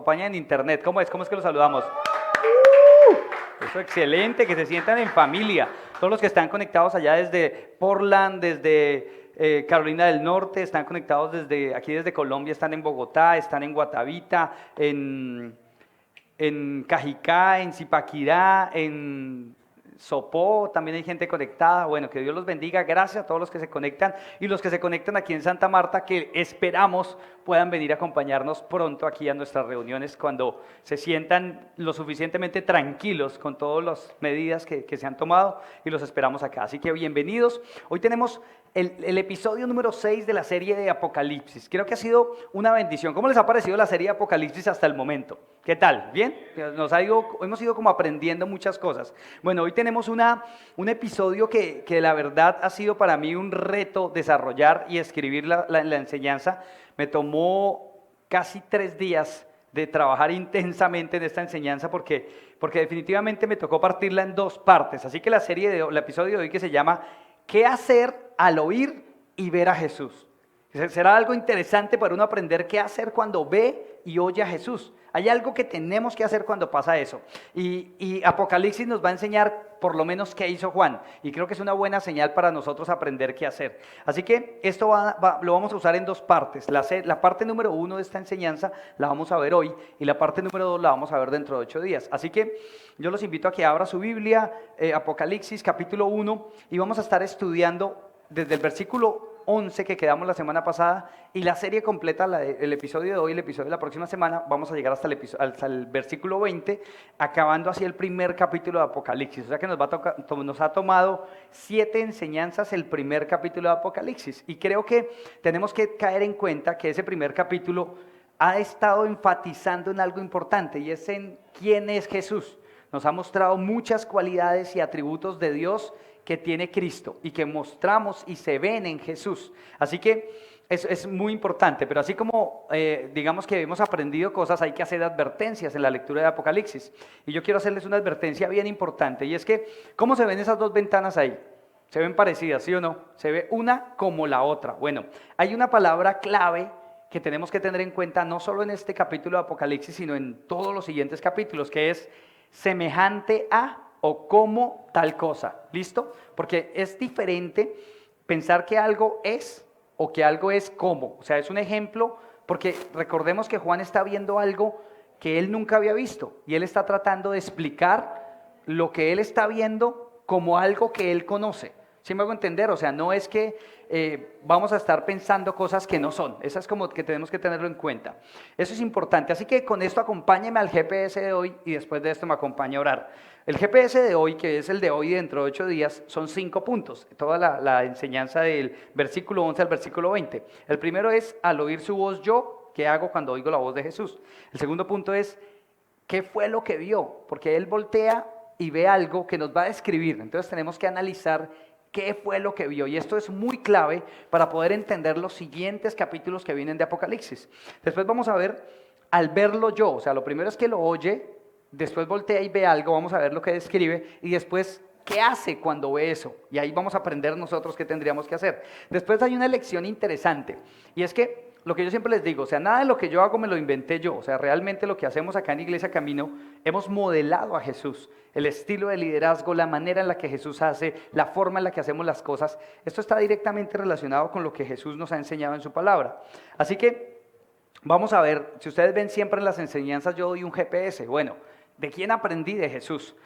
acompañan en internet. ¿Cómo es? ¿Cómo es que los saludamos? Eso, excelente, que se sientan en familia. Todos los que están conectados allá desde Portland, desde Carolina del Norte, están conectados desde aquí, desde Colombia, están en Bogotá, están en Guatavita, en Cajicá, en Zipaquirá, en Sopó, también hay gente conectada. Bueno, que Dios los bendiga. Gracias a todos los que se conectan y los que se conectan aquí en Santa Marta, que esperamos puedan venir a acompañarnos pronto aquí a nuestras reuniones cuando se sientan lo suficientemente tranquilos con todas las medidas que se han tomado, y los esperamos acá. Así que bienvenidos. Hoy tenemos el episodio número 6 de la serie de Apocalipsis. Creo que ha sido una bendición. ¿Cómo les ha parecido la serie de Apocalipsis hasta el momento? ¿Qué tal? ¿Bien? Hemos ido como aprendiendo muchas cosas. Bueno, hoy tenemos un episodio que la verdad ha sido para mí un reto desarrollar y escribir la enseñanza. Me tomó casi 3 días de trabajar intensamente en esta enseñanza porque definitivamente me tocó partirla en 2 partes. Así que el episodio de hoy, que se llama ¿qué hacer al oír y ver a Jesús? Será algo interesante para uno aprender qué hacer cuando ve y oye a Jesús. Hay algo que tenemos que hacer cuando pasa eso. Y Apocalipsis nos va a enseñar por lo menos qué hizo Juan. Y creo que es una buena señal para nosotros aprender qué hacer. Así que esto lo vamos a usar en 2 partes. La parte número 1 de esta enseñanza la vamos a ver hoy. Y la parte número 2 la vamos a ver dentro de 8 días. Así que yo los invito a que abra su Biblia, Apocalipsis capítulo 1. Y vamos a estar estudiando desde el versículo 11 que quedamos la semana pasada, y la serie completa, el episodio de hoy, el episodio de la próxima semana, vamos a llegar hasta el versículo 20, acabando así el primer capítulo de Apocalipsis. O sea que nos ha tomado 7 enseñanzas el primer capítulo de Apocalipsis, y creo que tenemos que caer en cuenta que ese primer capítulo ha estado enfatizando en algo importante, y es en quién es Jesús. Nos ha mostrado muchas cualidades y atributos de Dios que tiene Cristo y que mostramos y se ven en Jesús. Así que es muy importante, pero así como digamos que hemos aprendido cosas, hay que hacer advertencias en la lectura de Apocalipsis. Y yo quiero hacerles una advertencia bien importante, y es que, ¿cómo se ven esas 2 ventanas ahí? ¿Se ven parecidas, sí o no? Se ve una como la otra. Bueno, hay una palabra clave que tenemos que tener en cuenta, no solo en este capítulo de Apocalipsis, sino en todos los siguientes capítulos, que es semejante a o como tal cosa. ¿Listo? Porque es diferente pensar que algo es o que algo es como. O sea, es un ejemplo, porque recordemos que Juan está viendo algo que él nunca había visto, y él está tratando de explicar lo que él está viendo como algo que él conoce. ¿Sí me hago entender? O sea, no es que vamos a estar pensando cosas que no son. Eso es como que tenemos que tenerlo en cuenta. Eso es importante. Así que con esto acompáñeme al GPS de hoy, y después de esto me acompaña a orar. El GPS de hoy, que es el de hoy dentro de 8 días, son 5 puntos. Toda la enseñanza del versículo 11 al versículo 20. El primero es, al oír su voz yo, ¿qué hago cuando oigo la voz de Jesús? El segundo punto es, ¿qué fue lo que vio? Porque él voltea y ve algo que nos va a describir. Entonces tenemos que analizar qué fue lo que vio, y esto es muy clave para poder entender los siguientes capítulos que vienen de Apocalipsis. Después vamos a ver al verlo yo, o sea, lo primero es que lo oye, después voltea y ve algo, vamos a ver lo que describe, y después qué hace cuando ve eso, y ahí vamos a aprender nosotros qué tendríamos que hacer. Después hay una lección interesante, y es que lo que yo siempre les digo, o sea, nada de lo que yo hago me lo inventé yo. O sea, realmente lo que hacemos acá en Iglesia Camino, hemos modelado a Jesús, el estilo de liderazgo, la manera en la que Jesús hace, la forma en la que hacemos las cosas. Esto está directamente relacionado con lo que Jesús nos ha enseñado en su palabra. Así que vamos a ver, si ustedes ven siempre en las enseñanzas yo doy un GPS. Bueno, ¿de quién aprendí? De Jesús.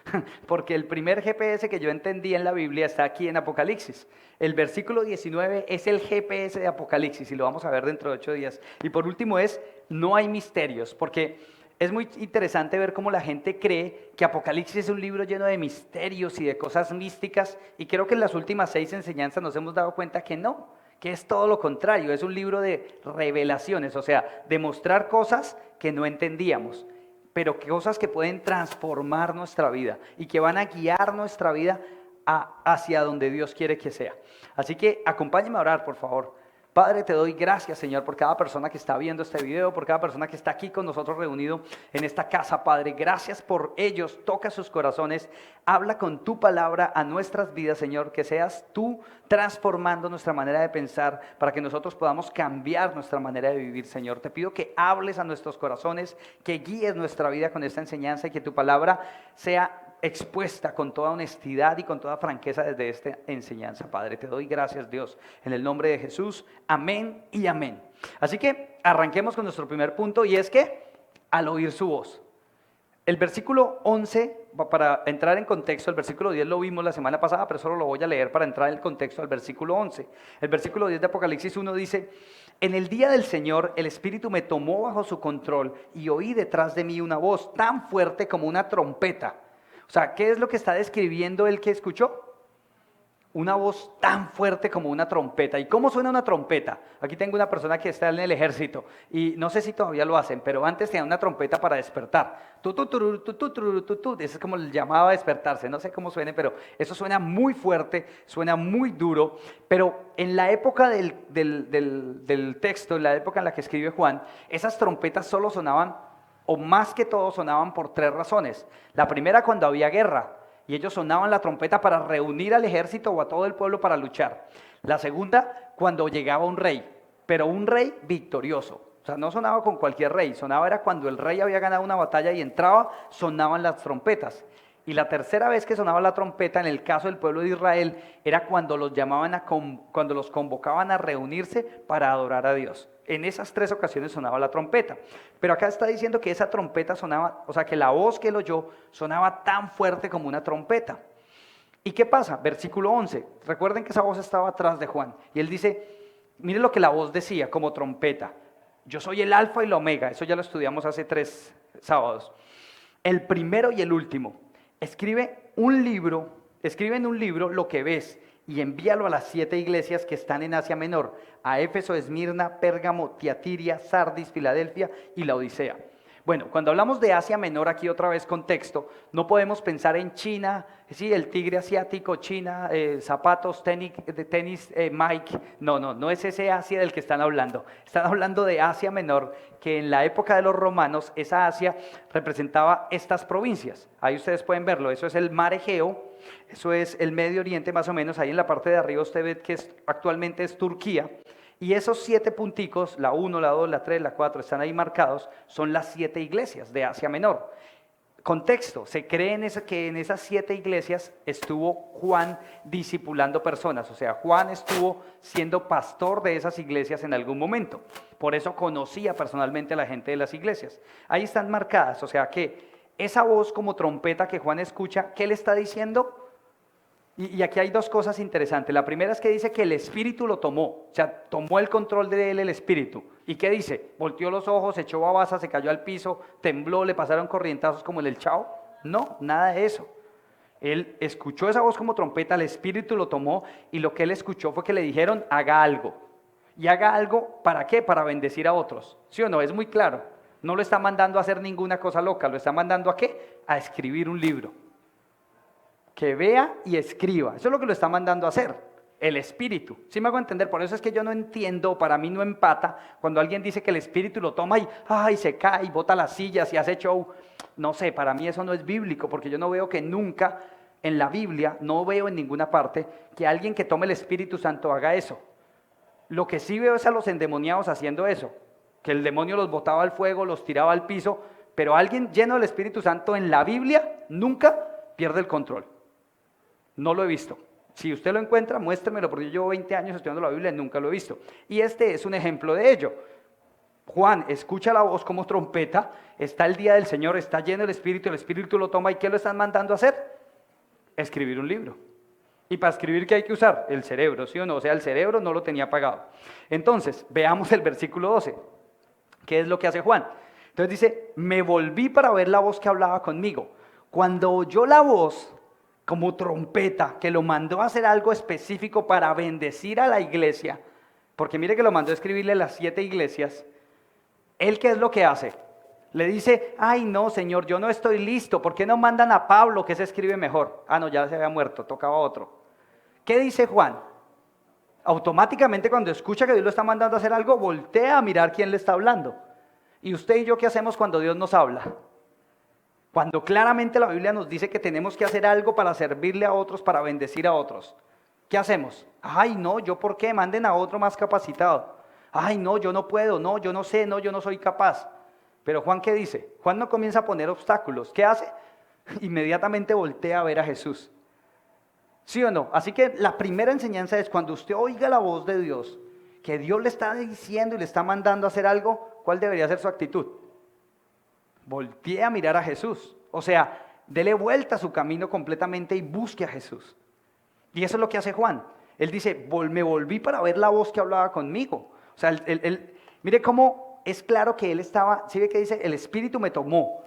Porque el primer GPS que yo entendí en la Biblia está aquí en Apocalipsis. El versículo 19 es el GPS de Apocalipsis, y lo vamos a ver dentro de 8 días. Y por último es, no hay misterios, porque es muy interesante ver cómo la gente cree que Apocalipsis es un libro lleno de misterios y de cosas místicas, y creo que en las últimas 6 enseñanzas nos hemos dado cuenta que no, que es todo lo contrario, es un libro de revelaciones, o sea, de mostrar cosas que no entendíamos, pero cosas que pueden transformar nuestra vida y que van a guiar nuestra vida hacia donde Dios quiere que sea. Así que acompáñenme a orar, por favor. Padre, te doy gracias, Señor, por cada persona que está viendo este video, por cada persona que está aquí con nosotros reunido en esta casa, Padre. Gracias por ellos, toca sus corazones, habla con tu palabra a nuestras vidas, Señor, que seas tú transformando nuestra manera de pensar para que nosotros podamos cambiar nuestra manera de vivir, Señor. Te pido que hables a nuestros corazones, que guíes nuestra vida con esta enseñanza y que tu palabra sea expuesta con toda honestidad y con toda franqueza desde esta enseñanza, Padre. Te doy gracias, Dios, en el nombre de Jesús. Amén y amén. Así que arranquemos con nuestro primer punto, y es que al oír su voz. El versículo 11, para entrar en contexto, el versículo 10 lo vimos la semana pasada, pero solo lo voy a leer para entrar en el contexto al versículo 11. El versículo 10 de Apocalipsis 1 dice: en el día del Señor el Espíritu me tomó bajo su control y oí detrás de mí una voz tan fuerte como una trompeta. O sea, ¿qué es lo que está describiendo el que escuchó? Una voz tan fuerte como una trompeta. ¿Y cómo suena una trompeta? Aquí tengo una persona que está en el ejército y no sé si todavía lo hacen, pero antes tenían una trompeta para despertar. Eso es como le llamaba a despertarse. No sé cómo suene, pero eso suena muy fuerte, suena muy duro. Pero en la época del texto, en la época en la que escribe Juan, esas trompetas solo sonaban, o más que todo sonaban por 3 razones. La primera, cuando había guerra, y ellos sonaban la trompeta para reunir al ejército o a todo el pueblo para luchar. La segunda, cuando llegaba un rey, pero un rey victorioso. O sea, no sonaba con cualquier rey, sonaba era cuando el rey había ganado una batalla y entraba, sonaban las trompetas. Y la tercera vez que sonaba la trompeta, en el caso del pueblo de Israel, era cuando los llamaban cuando los convocaban a reunirse para adorar a Dios. En esas 3 ocasiones sonaba la trompeta. Pero acá está diciendo que esa trompeta sonaba, o sea, que la voz que él oyó sonaba tan fuerte como una trompeta. ¿Y qué pasa? Versículo 11. Recuerden que esa voz estaba atrás de Juan. Y él dice, miren lo que la voz decía como trompeta: yo soy el alfa y la omega. Eso ya lo estudiamos hace 3 sábados. El primero y el último. Escribe en un libro lo que ves y envíalo a las 7 iglesias que están en Asia Menor: a Éfeso, Esmirna, Pérgamo, Tiatira, Sardis, Filadelfia y la Odisea. Bueno, cuando hablamos de Asia Menor, aquí otra vez contexto, no podemos pensar en China, sí, el tigre asiático, China, zapatos, tenis, Mike. No es ese Asia del que están hablando. Están hablando de Asia Menor, que en la época de los romanos, esa Asia representaba estas provincias. Ahí ustedes pueden verlo, eso es el mar Egeo, eso es el Medio Oriente más o menos. Ahí en la parte de arriba usted ve que actualmente es Turquía. Y esos 7 punticos, la 1, la 2, la 3, la 4, están ahí marcados, son las 7 iglesias de Asia Menor. Contexto, se cree que en esas 7 iglesias estuvo Juan discipulando personas, o sea, Juan estuvo siendo pastor de esas iglesias en algún momento. Por eso conocía personalmente a la gente de las iglesias. Ahí están marcadas, o sea que esa voz como trompeta que Juan escucha, ¿qué le está diciendo? Y aquí hay 2 cosas interesantes. La primera es que dice que el Espíritu lo tomó, o sea, tomó el control de él el Espíritu. ¿Y qué dice? Volteó los ojos, echó babasa, se cayó al piso, tembló, le pasaron corrientazos como el Chavo. No, nada de eso. Él escuchó esa voz como trompeta, el Espíritu lo tomó y lo que él escuchó fue que le dijeron: haga algo. ¿Y haga algo para qué? Para bendecir a otros. ¿Sí o no? Es muy claro. No lo está mandando a hacer ninguna cosa loca, lo está mandando ¿a qué? A escribir un libro. Que vea y escriba. Eso es lo que lo está mandando a hacer, el Espíritu. ¿Sí me hago entender? Por eso es que yo no entiendo, para mí no empata, cuando alguien dice que el Espíritu lo toma y se cae y bota las sillas y hace show. No sé, para mí eso no es bíblico, porque yo no veo que nunca en la Biblia, no veo en ninguna parte que alguien que tome el Espíritu Santo haga eso. Lo que sí veo es a los endemoniados haciendo eso, que el demonio los botaba al fuego, los tiraba al piso, pero alguien lleno del Espíritu Santo en la Biblia nunca pierde el control. No lo he visto. Si usted lo encuentra, muéstremelo, porque yo llevo 20 años estudiando la Biblia y nunca lo he visto. Y este es un ejemplo de ello. Juan escucha la voz como trompeta, está el día del Señor, está lleno del Espíritu, el Espíritu lo toma. ¿Y qué lo están mandando a hacer? Escribir un libro. Y para escribir, ¿qué hay que usar? El cerebro, ¿sí o no? O sea, el cerebro no lo tenía apagado. Entonces, veamos el versículo 12. ¿Qué es lo que hace Juan? Entonces dice: me volví para ver la voz que hablaba conmigo. Cuando oyó la voz como trompeta, que lo mandó a hacer algo específico para bendecir a la iglesia, porque mire que lo mandó a escribirle a las 7 iglesias, ¿él qué es lo que hace? Le dice: ay no, Señor, yo no estoy listo, ¿por qué no mandan a Pablo, que se escribe mejor? Ah, no, ya se había muerto, tocaba otro. ¿Qué dice Juan? Automáticamente cuando escucha que Dios lo está mandando a hacer algo, voltea a mirar quién le está hablando. ¿Y usted y yo qué hacemos cuando Dios nos habla? Cuando claramente la Biblia nos dice que tenemos que hacer algo para servirle a otros, para bendecir a otros. ¿Qué hacemos? Ay, no, ¿yo por qué? Manden a otro más capacitado. Ay, no, yo no puedo, no, yo no sé, no, yo no soy capaz. Pero Juan, ¿qué dice? Juan no comienza a poner obstáculos. ¿Qué hace? Inmediatamente voltea a ver a Jesús. ¿Sí o no? Así que la primera enseñanza es cuando usted oiga la voz de Dios, que Dios le está diciendo y le está mandando a hacer algo, ¿cuál debería ser su actitud? Voltee a mirar a Jesús. O sea, dele vuelta a su camino completamente y busque a Jesús. Y eso es lo que hace Juan. Él dice, me volví para ver la voz que hablaba conmigo. O sea, mire cómo es claro que él estaba, ¿sí ve que dice? El Espíritu me tomó.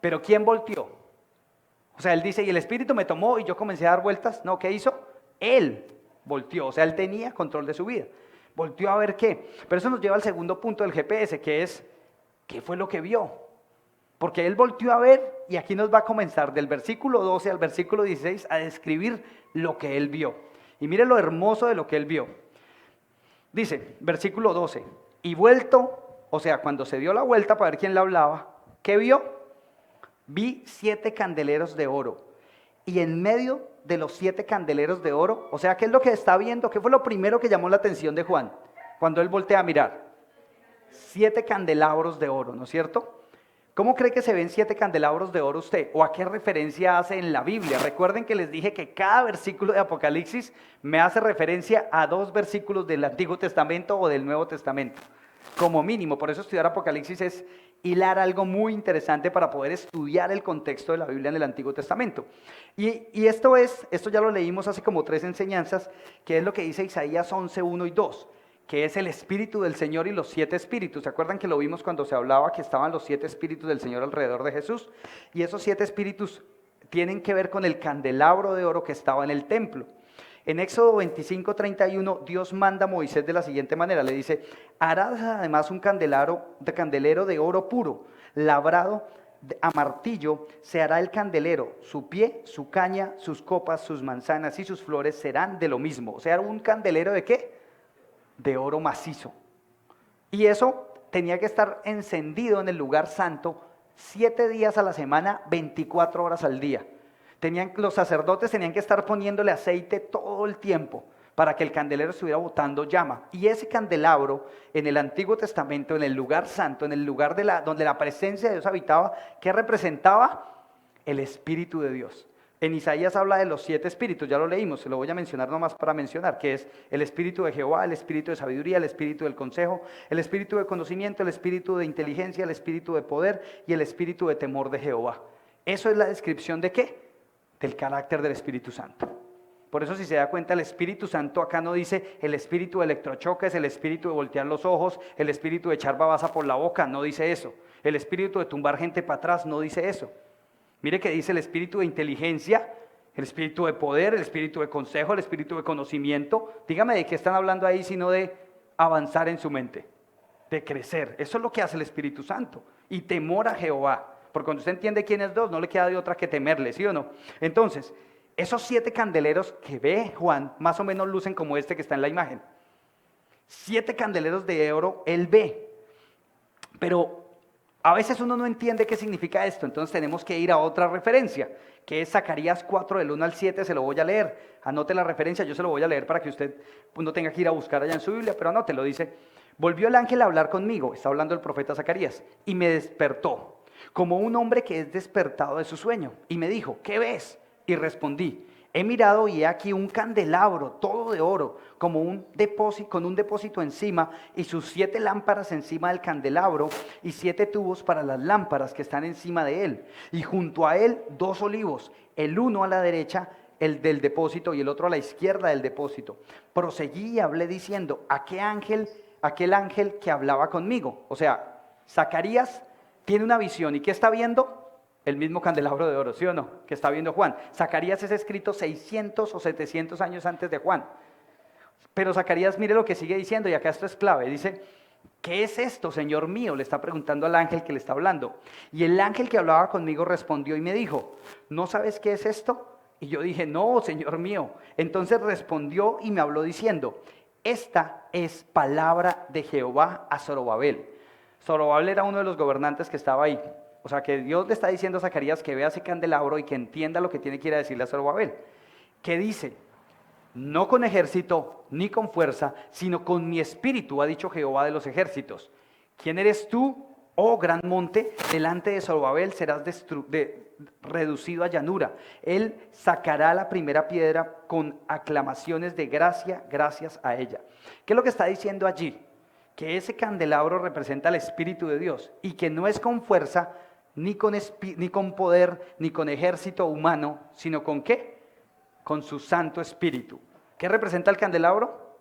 Pero ¿quién volteó? O sea, él dice, y el Espíritu me tomó y yo comencé a dar vueltas. No, ¿qué hizo? Él volteó. O sea, él tenía control de su vida. Volteó a ver qué. Pero eso nos lleva al segundo punto del GPS, que es, ¿qué fue lo que vio? Porque él volteó a ver y aquí nos va a comenzar del versículo 12 al versículo 16 a describir lo que él vio. Y mire lo hermoso de lo que él vio. Dice, versículo 12, y vuelto, o sea, cuando se dio la vuelta para ver quién le hablaba, ¿qué vio? Vi 7 candeleros de oro. Y en medio de los 7 candeleros de oro, o sea, ¿qué es lo que está viendo? ¿Qué fue lo primero que llamó la atención de Juan cuando él voltea a mirar? 7 candelabros de oro, ¿no es cierto? ¿Cómo cree que se ven 7 candelabros de oro usted? ¿O a qué referencia hace en la Biblia? Recuerden que les dije que cada versículo de Apocalipsis me hace referencia a 2 versículos del Antiguo Testamento o del Nuevo Testamento, como mínimo. Por eso estudiar Apocalipsis es hilar algo muy interesante para poder estudiar el contexto de la Biblia en el Antiguo Testamento. Y esto ya lo leímos hace como 3 enseñanzas, que es lo que dice Isaías 11, 1 y 2. Que es el Espíritu del Señor y los 7 espíritus. ¿Se acuerdan que lo vimos cuando se hablaba que estaban los 7 espíritus del Señor alrededor de Jesús? Y esos 7 espíritus tienen que ver con el candelabro de oro que estaba en el templo. En Éxodo 25, 31, Dios manda a Moisés de la siguiente manera. Le dice, harás además un candelero de oro puro, labrado a martillo, se hará el candelero. Su pie, su caña, sus copas, sus manzanas y sus flores serán de lo mismo. O sea, un candelero ¿de qué? De oro macizo. Y eso tenía que estar encendido en el lugar santo 7 días a la semana, 24 horas al día. Los sacerdotes tenían que estar poniéndole aceite todo el tiempo para que el candelero estuviera botando llama. Y ese candelabro en el Antiguo Testamento, en el lugar santo, en el lugar donde la presencia de Dios habitaba, ¿qué representaba? El Espíritu de Dios. En Isaías habla de los 7 espíritus, ya lo leímos, se lo voy a mencionar nomás para mencionar, que es el espíritu de Jehová, el espíritu de sabiduría, el espíritu del consejo, el espíritu de conocimiento, el espíritu de inteligencia, el espíritu de poder y el espíritu de temor de Jehová. Eso es la descripción ¿de qué? Del carácter del Espíritu Santo. Por eso si se da cuenta el Espíritu Santo acá no dice el espíritu de electrochoques, el espíritu de voltear los ojos, el espíritu de echar babasa por la boca, no dice eso. El espíritu de tumbar gente para atrás, no dice eso. Mire que dice el espíritu de inteligencia, el espíritu de poder, el espíritu de consejo, el espíritu de conocimiento. Dígame de qué están hablando ahí, sino de avanzar en su mente, de crecer. Eso es lo que hace el Espíritu Santo. Y temor a Jehová. Porque cuando usted entiende quién es Dios, no le queda de otra que temerle, ¿sí o no? Entonces, esos 7 candeleros que ve Juan, más o menos lucen como este que está en la imagen. 7 candeleros de oro, él ve. Pero a veces uno no entiende qué significa esto, entonces tenemos que ir a otra referencia, que es Zacarías 4, del 1 al 7, se lo voy a leer. Anote la referencia, yo se lo voy a leer para que usted no tenga que ir a buscar allá en su Biblia, pero anótelo, dice, volvió el ángel a hablar conmigo, está hablando el profeta Zacarías, y me despertó, como un hombre que es despertado de su sueño, y me dijo, ¿qué ves? Y respondí, he mirado y he aquí un candelabro, todo de oro, con un depósito encima, y sus 7 lámparas encima del candelabro, y 7 tubos para las lámparas que están encima de él. Y junto a él 2 olivos, el uno a la derecha, el del depósito, y el otro a la izquierda del depósito. Proseguí y hablé diciendo, aquel ángel que hablaba conmigo. O sea, Zacarías tiene una visión, ¿y qué está viendo? El mismo candelabro de oro, ¿sí o no? Que está viendo Juan. Zacarías es escrito 600 o 700 años antes de Juan. Pero Zacarías, mire lo que sigue diciendo, y acá esto es clave. Dice, ¿qué es esto, Señor mío? Le está preguntando al ángel que le está hablando. Y el ángel que hablaba conmigo respondió y me dijo, ¿no sabes qué es esto? Y yo dije, no, Señor mío. Entonces respondió y me habló diciendo, esta es palabra de Jehová a Zorobabel. Zorobabel era uno de los gobernantes que estaba ahí. O sea que Dios le está diciendo a Zacarías que vea ese candelabro y que entienda lo que tiene que ir a decirle a Zorobabel. ¿Qué dice? No con ejército ni con fuerza, sino con mi espíritu, ha dicho Jehová de los ejércitos. ¿Quién eres tú, oh gran monte? Delante de Zorobabel serás reducido a llanura. Él sacará la primera piedra con aclamaciones de gracia, gracias a ella. ¿Qué es lo que está diciendo allí? Que ese candelabro representa el Espíritu de Dios y que no es con fuerza, ni con poder, ni con ejército humano, sino ¿con qué? Con su Santo Espíritu. ¿Qué representa el candelabro?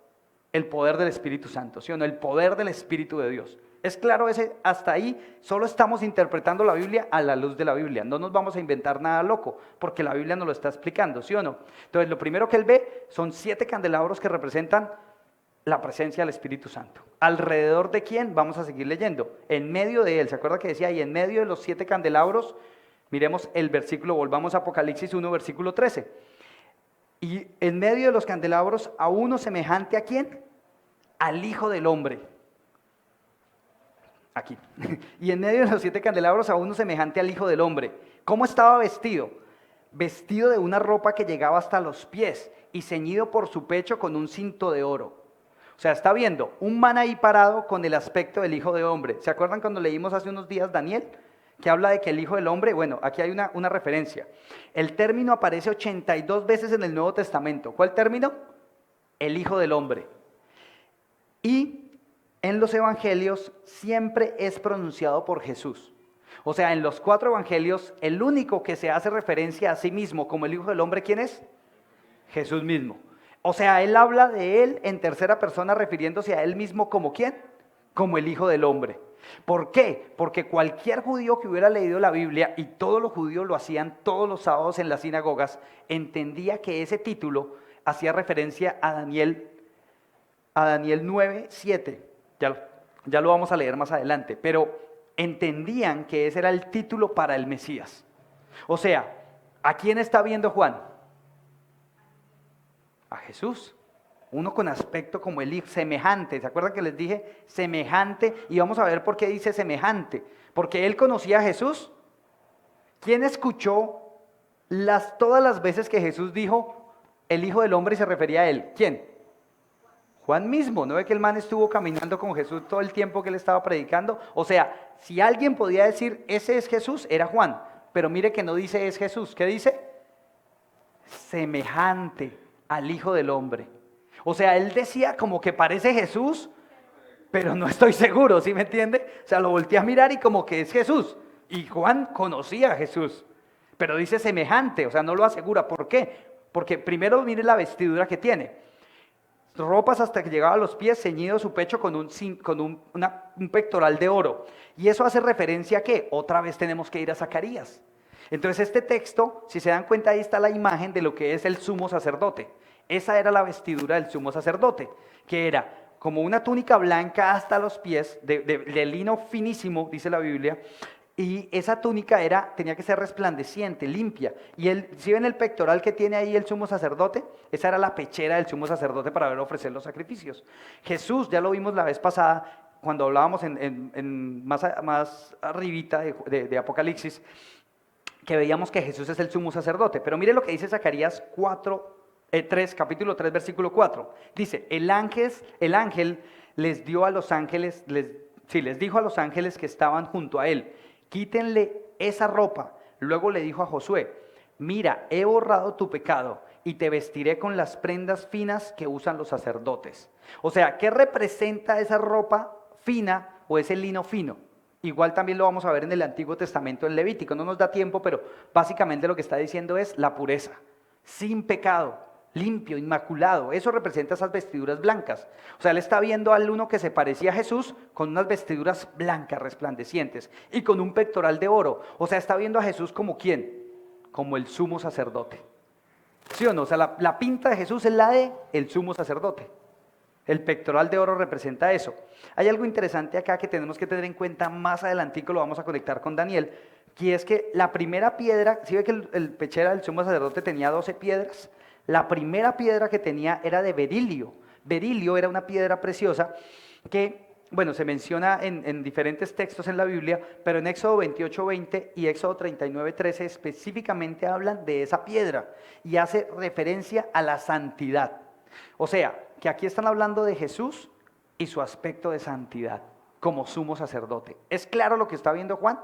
El poder del Espíritu Santo, ¿sí o no? El poder del Espíritu de Dios. ¿Es claro ese? Hasta ahí solo estamos interpretando la Biblia a la luz de la Biblia. No nos vamos a inventar nada loco, porque la Biblia nos lo está explicando, ¿sí o no? Entonces, lo primero que él ve son 7 candelabros que representan la presencia del Espíritu Santo. ¿Alrededor de quién? Vamos a seguir leyendo. En medio de él, ¿se acuerda que decía? Y en medio de los 7 candelabros, miremos el versículo, volvamos a Apocalipsis 1, versículo 13. Y en medio de los candelabros, a uno semejante ¿a quién? Al Hijo del Hombre. Aquí. Y en medio de los 7 candelabros, a uno semejante al Hijo del Hombre. ¿Cómo estaba vestido? Vestido de una ropa que llegaba hasta los pies y ceñido por su pecho con un cinto de oro. O sea, está viendo un man ahí parado con el aspecto del Hijo del Hombre. ¿Se acuerdan cuando leímos hace unos días Daniel? Que habla de que el Hijo del Hombre, bueno, aquí hay una referencia. El término aparece 82 veces en el Nuevo Testamento. ¿Cuál término? El Hijo del Hombre. Y en los evangelios siempre es pronunciado por Jesús. O sea, en los 4 evangelios, el único que se hace referencia a sí mismo como el Hijo del Hombre, ¿quién es? Jesús mismo. O sea, él habla de él en tercera persona refiriéndose a él mismo como ¿quién? Como el Hijo del Hombre. ¿Por qué? Porque cualquier judío que hubiera leído la Biblia, y todos los judíos lo hacían todos los sábados en las sinagogas, entendía que ese título hacía referencia a Daniel 9, 7. Ya lo vamos a leer más adelante, pero entendían que ese era el título para el Mesías. O sea, ¿a quién está viendo Juan? A Jesús. Uno con aspecto como el Hijo, semejante. ¿Se acuerdan que les dije semejante? Y vamos a ver por qué dice semejante. Porque él conocía a Jesús. ¿Quién escuchó todas las veces que Jesús dijo el Hijo del Hombre y se refería a él? ¿Quién? Juan mismo. ¿No ve que el man estuvo caminando con Jesús todo el tiempo que él estaba predicando? O sea, si alguien podía decir ese es Jesús, era Juan. Pero mire que no dice es Jesús. ¿Qué dice? Semejante al Hijo del Hombre. O sea, él decía como que parece Jesús, pero no estoy seguro, ¿sí me entiende? O sea, lo volteé a mirar y como que es Jesús. Y Juan conocía a Jesús, pero dice semejante, o sea, no lo asegura. ¿Por qué? Porque primero mire la vestidura que tiene. Ropas hasta que llegaba a los pies, ceñido su pecho con un pectoral de oro. ¿Y eso hace referencia a qué? Otra vez tenemos que ir a Zacarías. Entonces este texto, si se dan cuenta, ahí está la imagen de lo que es el sumo sacerdote. Esa era la vestidura del sumo sacerdote, que era como una túnica blanca hasta los pies, de lino finísimo, dice la Biblia, y esa túnica tenía que ser resplandeciente, limpia. Y si ven el pectoral que tiene ahí el sumo sacerdote, esa era la pechera del sumo sacerdote para ver ofrecer los sacrificios. Jesús, ya lo vimos la vez pasada, cuando hablábamos más arribita de Apocalipsis, que veíamos que Jesús es el sumo sacerdote. Pero mire lo que dice Zacarías 3, capítulo 3, versículo 4. Dice, el ángel les dijo a los ángeles que estaban junto a él, quítenle esa ropa. Luego le dijo a Josué, mira, he borrado tu pecado y te vestiré con las prendas finas que usan los sacerdotes. O sea, ¿qué representa esa ropa fina o ese lino fino? Igual también lo vamos a ver en el Antiguo Testamento, en Levítico. No nos da tiempo, pero básicamente lo que está diciendo es la pureza, sin pecado, limpio, inmaculado. Eso representa esas vestiduras blancas. O sea, él está viendo al uno que se parecía a Jesús con unas vestiduras blancas, resplandecientes, y con un pectoral de oro. O sea, está viendo a Jesús como ¿quién? Como el sumo sacerdote. ¿Sí o no? O sea, la pinta de Jesús es la de el sumo sacerdote. El pectoral de oro representa eso. Hay algo interesante acá que tenemos que tener en cuenta más adelantico, lo vamos a conectar con Daniel, que es que la primera piedra, ¿sí ve que el pechera del sumo sacerdote tenía 12 piedras? La primera piedra que tenía era de berilio, Berilio era una piedra preciosa que, bueno, se menciona en diferentes textos en la Biblia, pero en Éxodo 28:20 y Éxodo 39:13 específicamente hablan de esa piedra y hace referencia a la santidad. O sea, que aquí están hablando de Jesús y su aspecto de santidad como sumo sacerdote. ¿Es claro lo que está viendo Juan?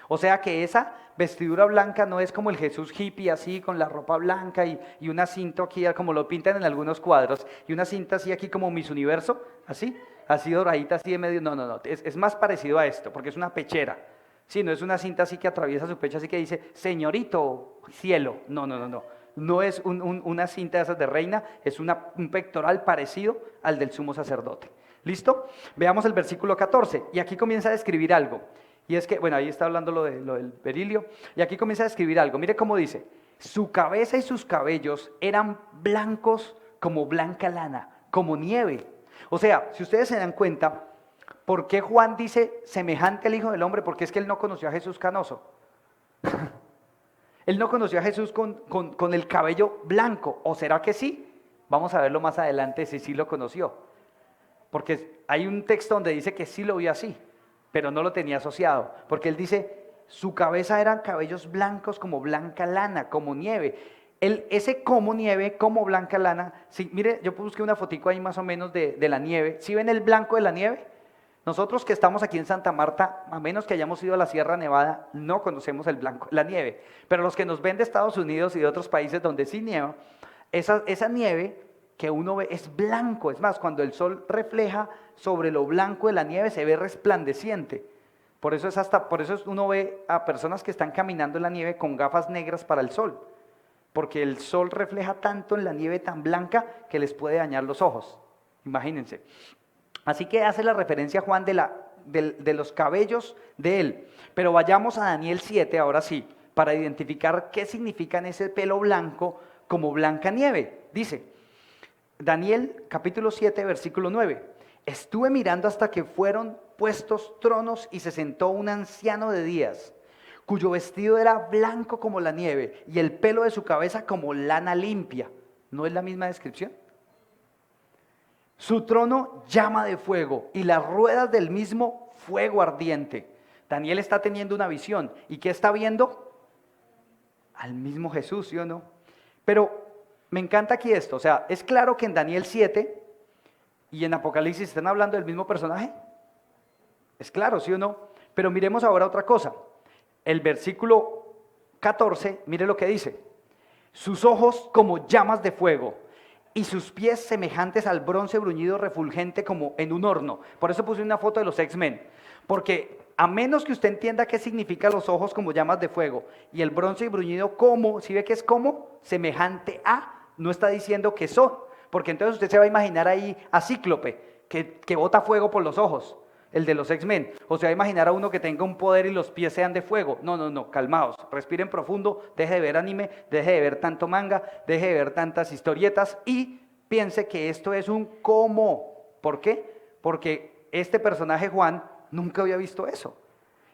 O sea que esa vestidura blanca no es como el Jesús hippie así con la ropa blanca y una cinta aquí como lo pintan en algunos cuadros y una cinta así aquí como Miss Universo, así doradita así de medio. No, es más parecido a esto porque es una pechera. Sí, no es una cinta así que atraviesa su pecho así que dice señorito cielo. No es una cinta de esas de reina, es un pectoral parecido al del sumo sacerdote. ¿Listo? Veamos el versículo 14 y aquí comienza a describir algo. Y es que, bueno, ahí está hablando lo del berilio y aquí comienza a describir algo. Mire cómo dice, su cabeza y sus cabellos eran blancos como blanca lana, como nieve. O sea, si ustedes se dan cuenta, ¿por qué Juan dice semejante al Hijo del Hombre? Porque es que él no conoció a Jesús canoso. Él no conoció a Jesús con el cabello blanco. ¿O será que sí? Vamos a verlo más adelante si sí lo conoció. Porque hay un texto donde dice que sí lo vio así, pero no lo tenía asociado. Porque él dice, su cabeza eran cabellos blancos como blanca lana, como nieve. Ese como nieve, como blanca lana, sí, mire, yo busqué una fotico ahí más o menos de la nieve. ¿Sí ven el blanco de la nieve? Nosotros que estamos aquí en Santa Marta, a menos que hayamos ido a la Sierra Nevada, no conocemos el blanco, la nieve. Pero los que nos ven de Estados Unidos y de otros países donde sí nieva, esa nieve que uno ve es blanco. Es más, cuando el sol refleja sobre lo blanco de la nieve se ve resplandeciente. Por eso uno ve a personas que están caminando en la nieve con gafas negras para el sol. Porque el sol refleja tanto en la nieve tan blanca que les puede dañar los ojos. Imagínense. Así que hace la referencia Juan de los cabellos de él. Pero vayamos a Daniel 7, ahora sí, para identificar qué significan ese pelo blanco como blanca nieve. Dice, Daniel capítulo 7, versículo 9. Estuve mirando hasta que fueron puestos tronos y se sentó un anciano de días, cuyo vestido era blanco como la nieve y el pelo de su cabeza como lana limpia. ¿No es la misma descripción? Su trono llama de fuego y las ruedas del mismo fuego ardiente. Daniel está teniendo una visión. ¿Y qué está viendo? Al mismo Jesús, ¿sí o no? Pero me encanta aquí esto. O sea, es claro que en Daniel 7 y en Apocalipsis están hablando del mismo personaje. Es claro, ¿sí o no? Pero miremos ahora otra cosa. El versículo 14, mire lo que dice. Sus ojos como llamas de fuego y sus pies semejantes al bronce bruñido refulgente como en un horno. Por eso puse una foto de los X-Men, porque a menos que usted entienda qué significa los ojos como llamas de fuego y el bronce bruñido como, si ve que es como, semejante a, no está diciendo que son, porque entonces usted se va a imaginar ahí a Cíclope, que bota fuego por los ojos, el de los X-Men, o se va a imaginar a uno que tenga un poder y los pies sean de fuego. No, calmaos, respiren profundo, deje de ver anime, deje de ver tanto manga, deje de ver tantas historietas y piense que esto es un cómo. ¿Por qué? Porque este personaje Juan nunca había visto eso.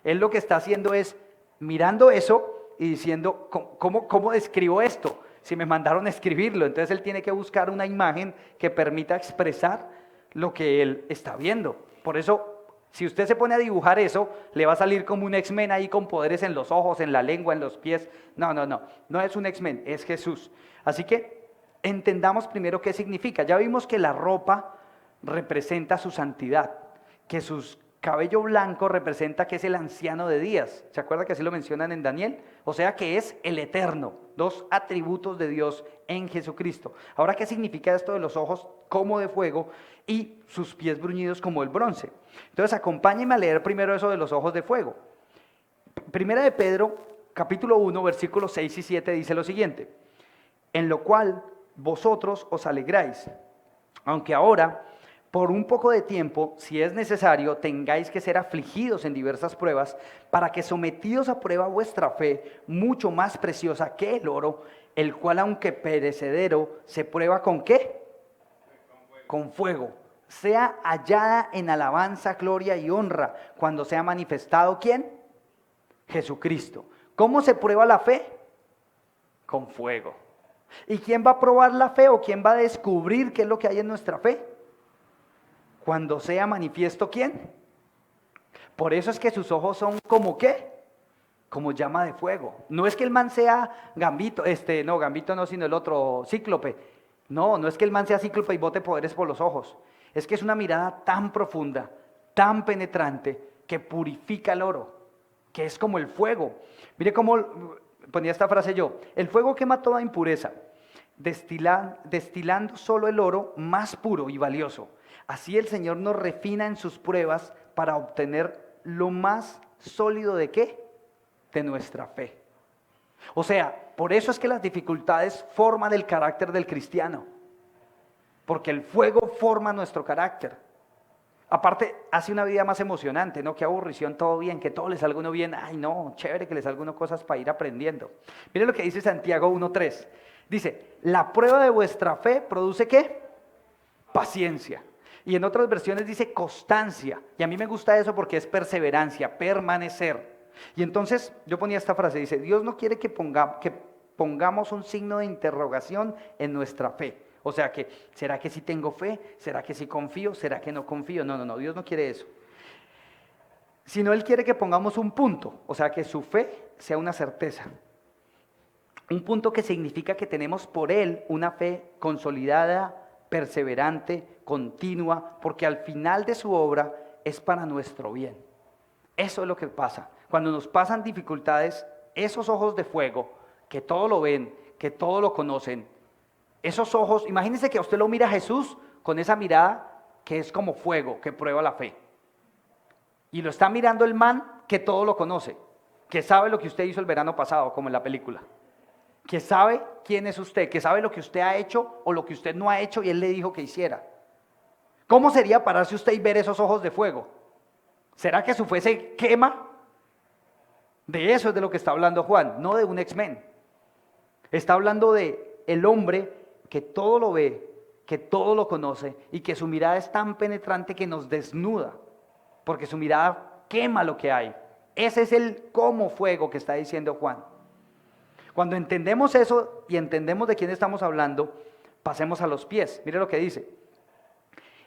Él lo que está haciendo es mirando eso y diciendo, ¿cómo describo esto? Si me mandaron a escribirlo, entonces él tiene que buscar una imagen que permita expresar lo que él está viendo. Por eso, si usted se pone a dibujar eso, le va a salir como un X-Men ahí con poderes en los ojos, en la lengua, en los pies. No es un X-Men, es Jesús. Así que entendamos primero qué significa. Ya vimos que la ropa representa su santidad, que su cabello blanco representa que es el anciano de días. ¿Se acuerda que así lo mencionan en Daniel? O sea que es el eterno, dos atributos de Dios en Jesucristo. Ahora, ¿qué significa esto de los ojos como de fuego y sus pies bruñidos como el bronce? Entonces, acompáñenme a leer primero eso de los ojos de fuego. Primera de Pedro, capítulo 1, versículos 6 y 7 dice lo siguiente: en lo cual vosotros os alegráis, aunque ahora, por un poco de tiempo, si es necesario, tengáis que ser afligidos en diversas pruebas, para que sometidos a prueba vuestra fe, mucho más preciosa que el oro, el cual aunque perecedero, se prueba ¿con qué? Con fuego, sea hallada en alabanza, gloria y honra, cuando sea manifestado ¿quién? Jesucristo. ¿Cómo se prueba la fe? Con fuego. ¿Y quién va a probar la fe o quién va a descubrir qué es lo que hay en nuestra fe? Cuando sea manifiesto, ¿quién? Por eso es que sus ojos son como ¿qué? Como llama de fuego. No es que el man sea Gambito, Gambito no, sino el otro, Cíclope. No es que el man sea Cíclope y bote poderes por los ojos. Es que es una mirada tan profunda, tan penetrante, que purifica el oro, que es como el fuego. Mire cómo ponía esta frase yo: el fuego quema toda impureza, destilando solo el oro más puro y valioso. Así el Señor nos refina en sus pruebas para obtener lo más sólido de ¿qué? De nuestra fe. O sea, por eso es que las dificultades forman el carácter del cristiano, porque el fuego forma nuestro carácter. Aparte, hace una vida más emocionante, ¿no? Qué aburrición, todo bien, que todo le salga uno bien. Ay, no, chévere que le salga uno cosas para ir aprendiendo. Mire lo que dice Santiago 1:3. Dice, la prueba de vuestra fe produce ¿qué? Paciencia. Y en otras versiones dice constancia. Y a mí me gusta eso porque es perseverancia, permanecer. Y entonces yo ponía esta frase, dice, Dios no quiere que pongamos un signo de interrogación en nuestra fe. O sea que, ¿será que sí tengo fe? ¿Será que sí confío? ¿Será que no confío? No, Dios no quiere eso. Sino Él quiere que pongamos un punto, o sea que su fe sea una certeza. Un punto que significa que tenemos por Él una fe consolidada, perseverante, continua, porque al final de su obra es para nuestro bien. Eso es lo que pasa. Cuando nos pasan dificultades, esos ojos de fuego, que todo lo ven, que todo lo conocen, esos ojos, imagínense que a usted lo mira a Jesús con esa mirada que es como fuego, que prueba la fe. Y lo está mirando el man que todo lo conoce, que sabe lo que usted hizo el verano pasado, como en la película. Que sabe quién es usted, que sabe lo que usted ha hecho o lo que usted no ha hecho y él le dijo que hiciera. ¿Cómo sería pararse usted y ver esos ojos de fuego? ¿Será que su fe se quema? De eso es de lo que está hablando Juan, no de un X-Men. Está hablando de el hombre que todo lo ve, que todo lo conoce y que su mirada es tan penetrante que nos desnuda, porque su mirada quema lo que hay. Ese es el como fuego que está diciendo Juan. Cuando entendemos eso y entendemos de quién estamos hablando, pasemos a los pies. Mire lo que dice.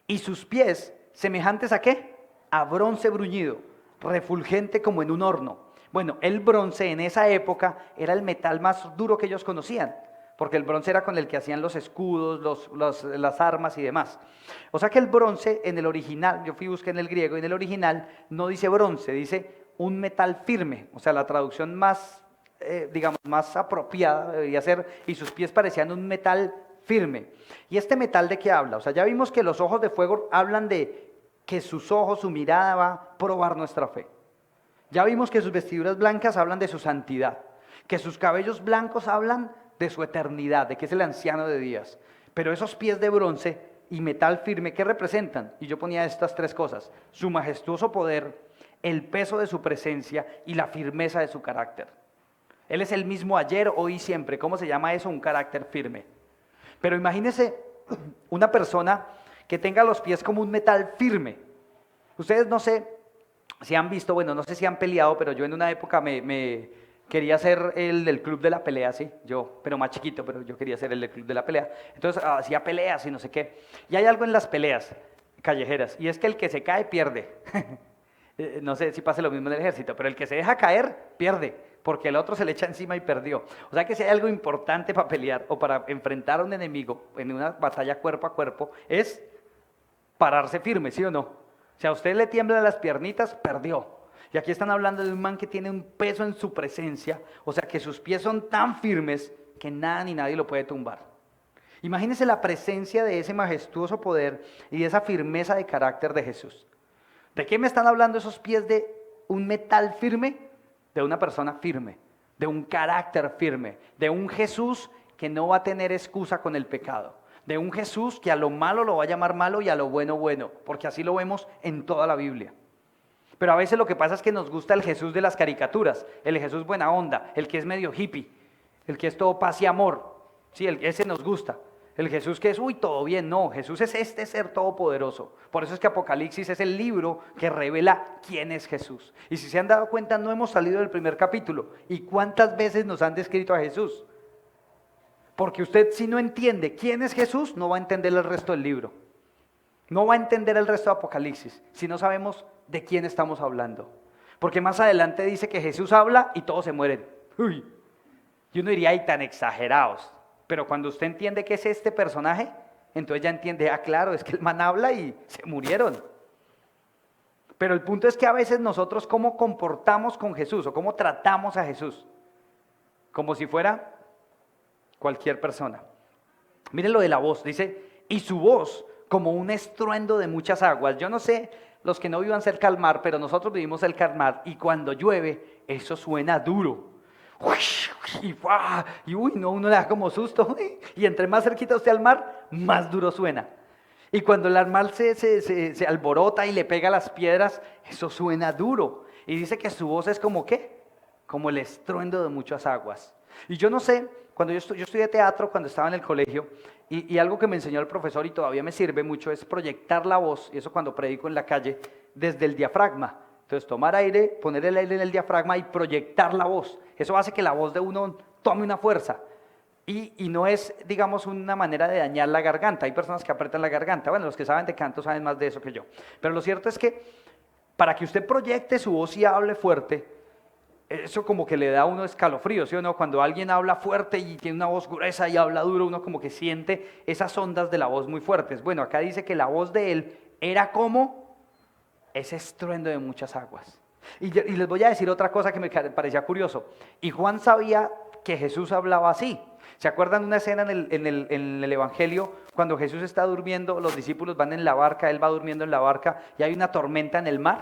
Y sus pies, semejantes ¿a qué? A bronce bruñido, refulgente como en un horno. Bueno, el bronce en esa época era el metal más duro que ellos conocían, porque el bronce era con el que hacían los escudos, las armas y demás. O sea que el bronce en el original, yo busqué en el griego, y en el original no dice bronce, dice un metal firme. O sea, la traducción más, más apropiada debería ser, y sus pies parecían un metal firme. ¿Y este metal de qué habla? O sea, ya vimos que los ojos de fuego hablan de que sus ojos, su mirada va a probar nuestra fe. Ya vimos que sus vestiduras blancas hablan de su santidad, que sus cabellos blancos hablan de su eternidad, de que es el anciano de días. Pero esos pies de bronce y metal firme, ¿qué representan? Y yo ponía estas tres cosas: su majestuoso poder, el peso de su presencia y la firmeza de su carácter. Él es el mismo ayer, hoy y siempre. ¿Cómo se llama eso? Un carácter firme. Pero imagínese una persona que tenga los pies como un metal firme. Ustedes no sé si han visto, bueno, no sé si han peleado, pero yo en una época me quería ser el del club de la pelea, sí, pero más chiquito, pero yo quería ser el del club de la pelea. Entonces hacía peleas y no sé qué. Y hay algo en las peleas callejeras, y es que el que se cae pierde. No sé si pasa lo mismo en el ejército, pero el que se deja caer pierde, porque el otro se le echa encima y perdió. O sea que si hay algo importante para pelear o para enfrentar a un enemigo en una batalla cuerpo a cuerpo, es pararse firme, ¿sí o no? Si a usted le tiemblan las piernitas, perdió. Y aquí están hablando de un man que tiene un peso en su presencia, o sea que sus pies son tan firmes que nada ni nadie lo puede tumbar. Imagínense la presencia de ese majestuoso poder y de esa firmeza de carácter de Jesús. ¿De qué me están hablando esos pies de un metal firme? De una persona firme, de un carácter firme, de un Jesús que no va a tener excusa con el pecado, de un Jesús que a lo malo lo va a llamar malo y a lo bueno bueno, porque así lo vemos en toda la Biblia. Pero a veces lo que pasa es que nos gusta el Jesús de las caricaturas, el Jesús buena onda, el que es medio hippie, el que es todo paz y amor, sí, ese nos gusta. El Jesús que es, todo bien, no, Jesús es este ser todopoderoso. Por eso es que Apocalipsis es el libro que revela quién es Jesús. Y si se han dado cuenta, no hemos salido del primer capítulo. ¿Y cuántas veces nos han descrito a Jesús? Porque usted, si no entiende quién es Jesús, no va a entender el resto del libro. No va a entender el resto de Apocalipsis si no sabemos de quién estamos hablando. Porque más adelante dice que Jesús habla y todos se mueren. Uy, y uno diría, ay, tan exagerados. Pero cuando usted entiende que es este personaje, entonces ya entiende, ah, claro, es que el man habla y se murieron. Pero el punto es que a veces nosotros cómo comportamos con Jesús o cómo tratamos a Jesús, como si fuera cualquier persona. Miren lo de la voz, dice, y su voz como un estruendo de muchas aguas. Yo no sé los que no vivan cerca al mar, pero nosotros vivimos cerca al mar y cuando llueve, eso suena duro. Y uy, no, uno le da como susto. Y entre más cerquita usted al mar, más duro suena. Y cuando el mar se alborota y le pega a las piedras, eso suena duro. Y dice que su voz es como ¿qué? Como el estruendo de muchas aguas. Y yo no sé, cuando yo estudié teatro cuando estaba en el colegio, y algo que me enseñó el profesor y todavía me sirve mucho es proyectar la voz, y eso cuando predico en la calle, desde el diafragma. Entonces tomar aire, poner el aire en el diafragma y proyectar la voz. Eso hace que la voz de uno tome una fuerza. Y no es, digamos, una manera de dañar la garganta. Hay personas que apretan la garganta. Bueno, los que saben de canto saben más de eso que yo. Pero lo cierto es que para que usted proyecte su voz y hable fuerte, eso como que le da a uno escalofrío, ¿sí o no? Cuando alguien habla fuerte y tiene una voz gruesa y habla duro, uno como que siente esas ondas de la voz muy fuertes. Bueno, acá dice que la voz de él era como ese estruendo de muchas aguas. Y les voy a decir otra cosa que me parecía curioso. Y Juan sabía que Jesús hablaba así. ¿Se acuerdan una escena en el Evangelio cuando Jesús está durmiendo, los discípulos van en la barca, él va durmiendo en la barca y hay una tormenta en el mar?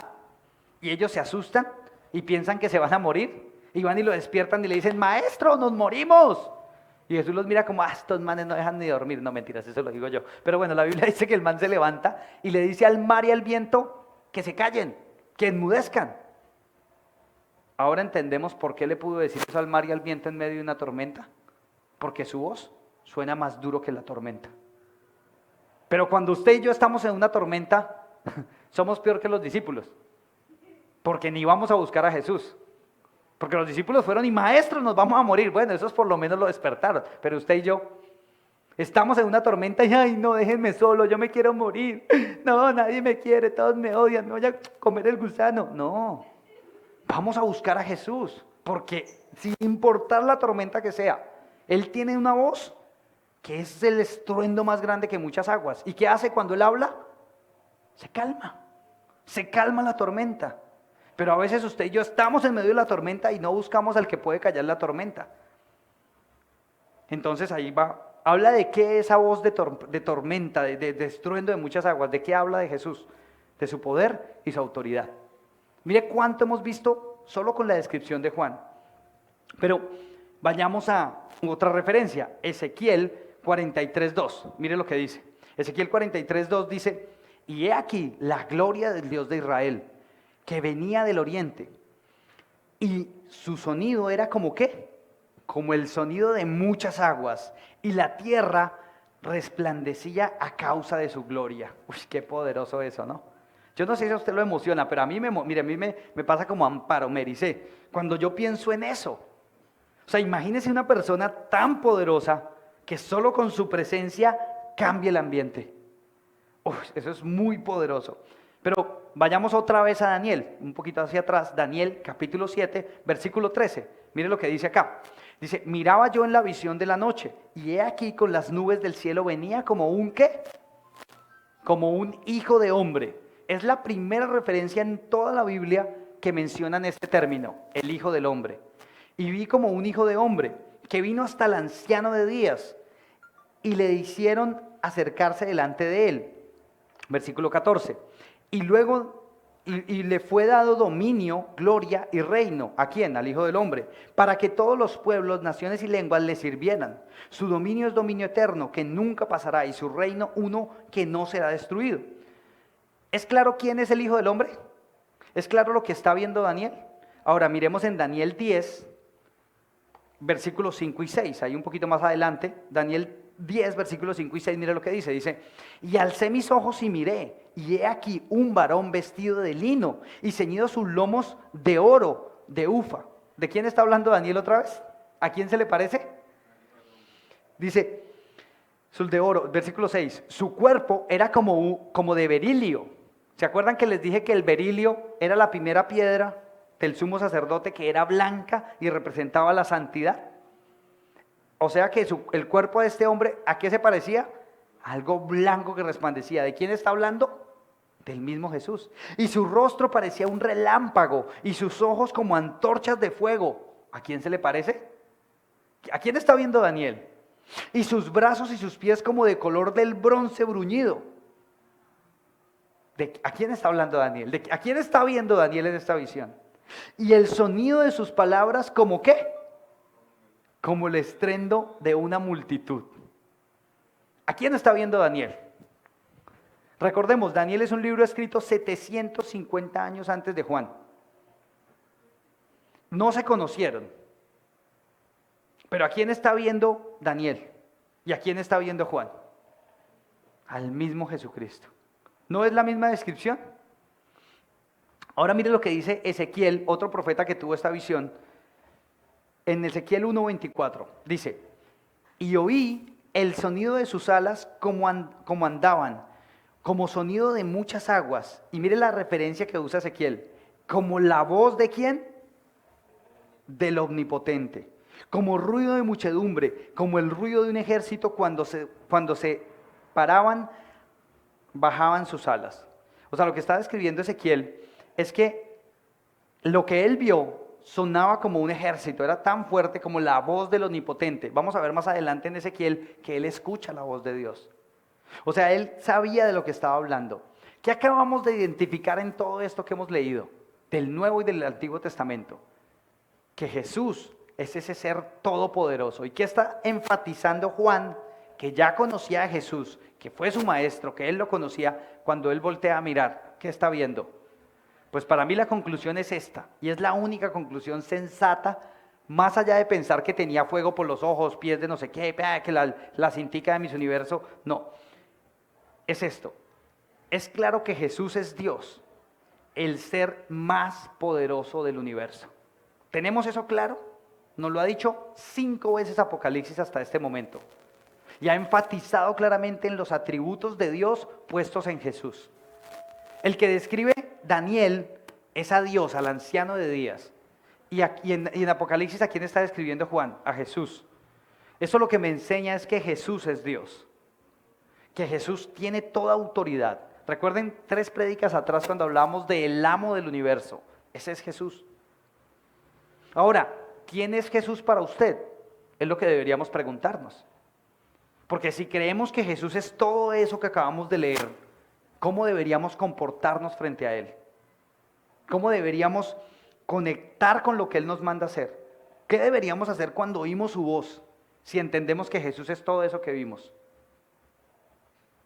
Y ellos se asustan y piensan que se van a morir. Y van y lo despiertan y le dicen, maestro, nos morimos. Y Jesús los mira como, estos manes no dejan ni dormir. No, mentiras, eso lo digo yo. Pero bueno, la Biblia dice que el man se levanta y le dice al mar y al viento que se callen, que enmudezcan. Ahora entendemos por qué le pudo decir eso al mar y al viento en medio de una tormenta. Porque su voz suena más duro que la tormenta. Pero cuando usted y yo estamos en una tormenta, somos peor que los discípulos. Porque ni vamos a buscar a Jesús. Porque los discípulos fueron y maestros, nos vamos a morir. Bueno, esos por lo menos lo despertaron. Pero usted y yo estamos en una tormenta y ay, no, déjenme solo, yo me quiero morir. No, nadie me quiere, todos me odian, me voy a comer el gusano. No, vamos a buscar a Jesús. Porque sin importar la tormenta que sea, Él tiene una voz que es el estruendo más grande que muchas aguas. ¿Y qué hace cuando Él habla? Se calma la tormenta. Pero a veces usted y yo estamos en medio de la tormenta y no buscamos al que puede callar la tormenta. Entonces ahí va, habla de qué esa voz de tormenta, de estruendo de muchas aguas, de qué habla de Jesús, de su poder y su autoridad. Mire cuánto hemos visto solo con la descripción de Juan. Pero vayamos a otra referencia, Ezequiel 43:2. Mire lo que dice. Ezequiel 43:2 dice, y he aquí la gloria del Dios de Israel, que venía del oriente, y su sonido era como ¿qué? Como el sonido de muchas aguas, y la tierra resplandecía a causa de su gloria. Uy, qué poderoso eso, ¿no? Yo no sé si a usted lo emociona, pero a mí me pasa como Amparo, me ericé, cuando yo pienso en eso. O sea, imagínese una persona tan poderosa que solo con su presencia cambie el ambiente. Uf, eso es muy poderoso. Pero vayamos otra vez a Daniel, un poquito hacia atrás, Daniel capítulo 7, versículo 13. Mire lo que dice acá. Dice, miraba yo en la visión de la noche, y he aquí con las nubes del cielo venía como un ¿qué? Como un hijo de hombre. Es la primera referencia en toda la Biblia que mencionan este término, el hijo del hombre. Y vi como un hijo de hombre, que vino hasta el anciano de días, y le hicieron acercarse delante de él. Versículo 14. Y luego y le fue dado dominio, gloria y reino. ¿A quién? Al Hijo del Hombre. Para que todos los pueblos, naciones y lenguas le sirvieran. Su dominio es dominio eterno, que nunca pasará, y su reino uno que no será destruido. ¿Es claro quién es el Hijo del Hombre? ¿Es claro lo que está viendo Daniel? Ahora miremos en Daniel 10, versículos 5 y 6. Ahí un poquito más adelante, Daniel 10, versículos 5 y 6, mire lo que dice. Dice, y alcé mis ojos y miré, y he aquí un varón vestido de lino y ceñido sus lomos de oro, de ufa. ¿De quién está hablando Daniel otra vez? ¿A quién se le parece? Dice, sul de oro, versículo 6, su cuerpo era como de berilio. ¿Se acuerdan que les dije que el berilio era la primera piedra del sumo sacerdote que era blanca y representaba la santidad? O sea que el cuerpo de este hombre, ¿a qué se parecía? Algo blanco que resplandecía. ¿De quién está hablando? Del mismo Jesús. Y su rostro parecía un relámpago y sus ojos como antorchas de fuego. ¿A quién se le parece? ¿A quién está viendo Daniel? Y sus brazos y sus pies como de color del bronce bruñido. ¿A quién está hablando Daniel? ¿A quién está viendo Daniel en esta visión? Y el sonido de sus palabras, ¿como qué? Como el estruendo de una multitud. ¿A quién está viendo Daniel? Recordemos, Daniel es un libro escrito 750 años antes de Juan. No se conocieron. Pero ¿a quién está viendo Daniel? ¿Y a quién está viendo Juan? Al mismo Jesucristo. ¿No es la misma descripción? Ahora mire lo que dice Ezequiel, otro profeta que tuvo esta visión. En Ezequiel 1:24 dice, y oí el sonido de sus alas como andaban, como sonido de muchas aguas. Y mire la referencia que usa Ezequiel, como la voz ¿de quién? Del Omnipotente, como ruido de muchedumbre, como el ruido de un ejército cuando se paraban, bajaban sus alas. O sea, lo que está describiendo Ezequiel es que lo que él vio sonaba como un ejército, era tan fuerte como la voz del Omnipotente. Vamos a ver más adelante en Ezequiel que él escucha la voz de Dios. O sea, él sabía de lo que estaba hablando. ¿Qué acabamos de identificar en todo esto que hemos leído? Del Nuevo y del Antiguo Testamento. Que Jesús es ese ser todopoderoso. ¿Y qué está enfatizando Juan? Que ya conocía a Jesús, que fue su maestro, que él lo conocía. Cuando él voltea a mirar, ¿qué está viendo? Pues para mí la conclusión es esta, y es la única conclusión sensata, más allá de pensar que tenía fuego por los ojos, pies de no sé qué, que la cintica de mis universo, no, es esto. Es claro que Jesús es Dios, el ser más poderoso del universo. ¿Tenemos eso claro? Nos lo ha dicho 5 veces Apocalipsis hasta este momento. Y ha enfatizado claramente en los atributos de Dios puestos en Jesús. El que describe Daniel es a Dios, al anciano de días. Y en Apocalipsis, ¿a quién está describiendo Juan? A Jesús. Eso lo que me enseña es que Jesús es Dios. Que Jesús tiene toda autoridad. Recuerden 3 prédicas atrás cuando hablamos del amo del universo. Ese es Jesús. Ahora, ¿quién es Jesús para usted? Es lo que deberíamos preguntarnos. Porque si creemos que Jesús es todo eso que acabamos de leer, ¿cómo deberíamos comportarnos frente a Él? ¿Cómo deberíamos conectar con lo que Él nos manda hacer? ¿Qué deberíamos hacer cuando oímos su voz? Si entendemos que Jesús es todo eso que vimos.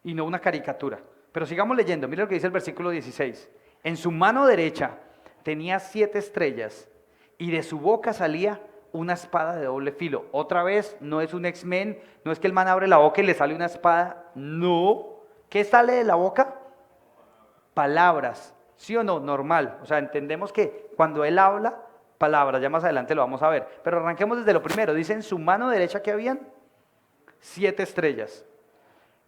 Y no una caricatura. Pero sigamos leyendo, mira lo que dice el versículo 16. En su mano derecha tenía 7 estrellas y de su boca salía una espada de doble filo. Otra vez, no es un X-Men, no es que el man abre la boca y le sale una espada, no. ¿Qué sale de la boca? Palabras, ¿sí o no? Normal. O sea, entendemos que cuando él habla, palabras, ya más adelante lo vamos a ver. Pero arranquemos desde lo primero. Dice en su mano derecha que habían 7 estrellas.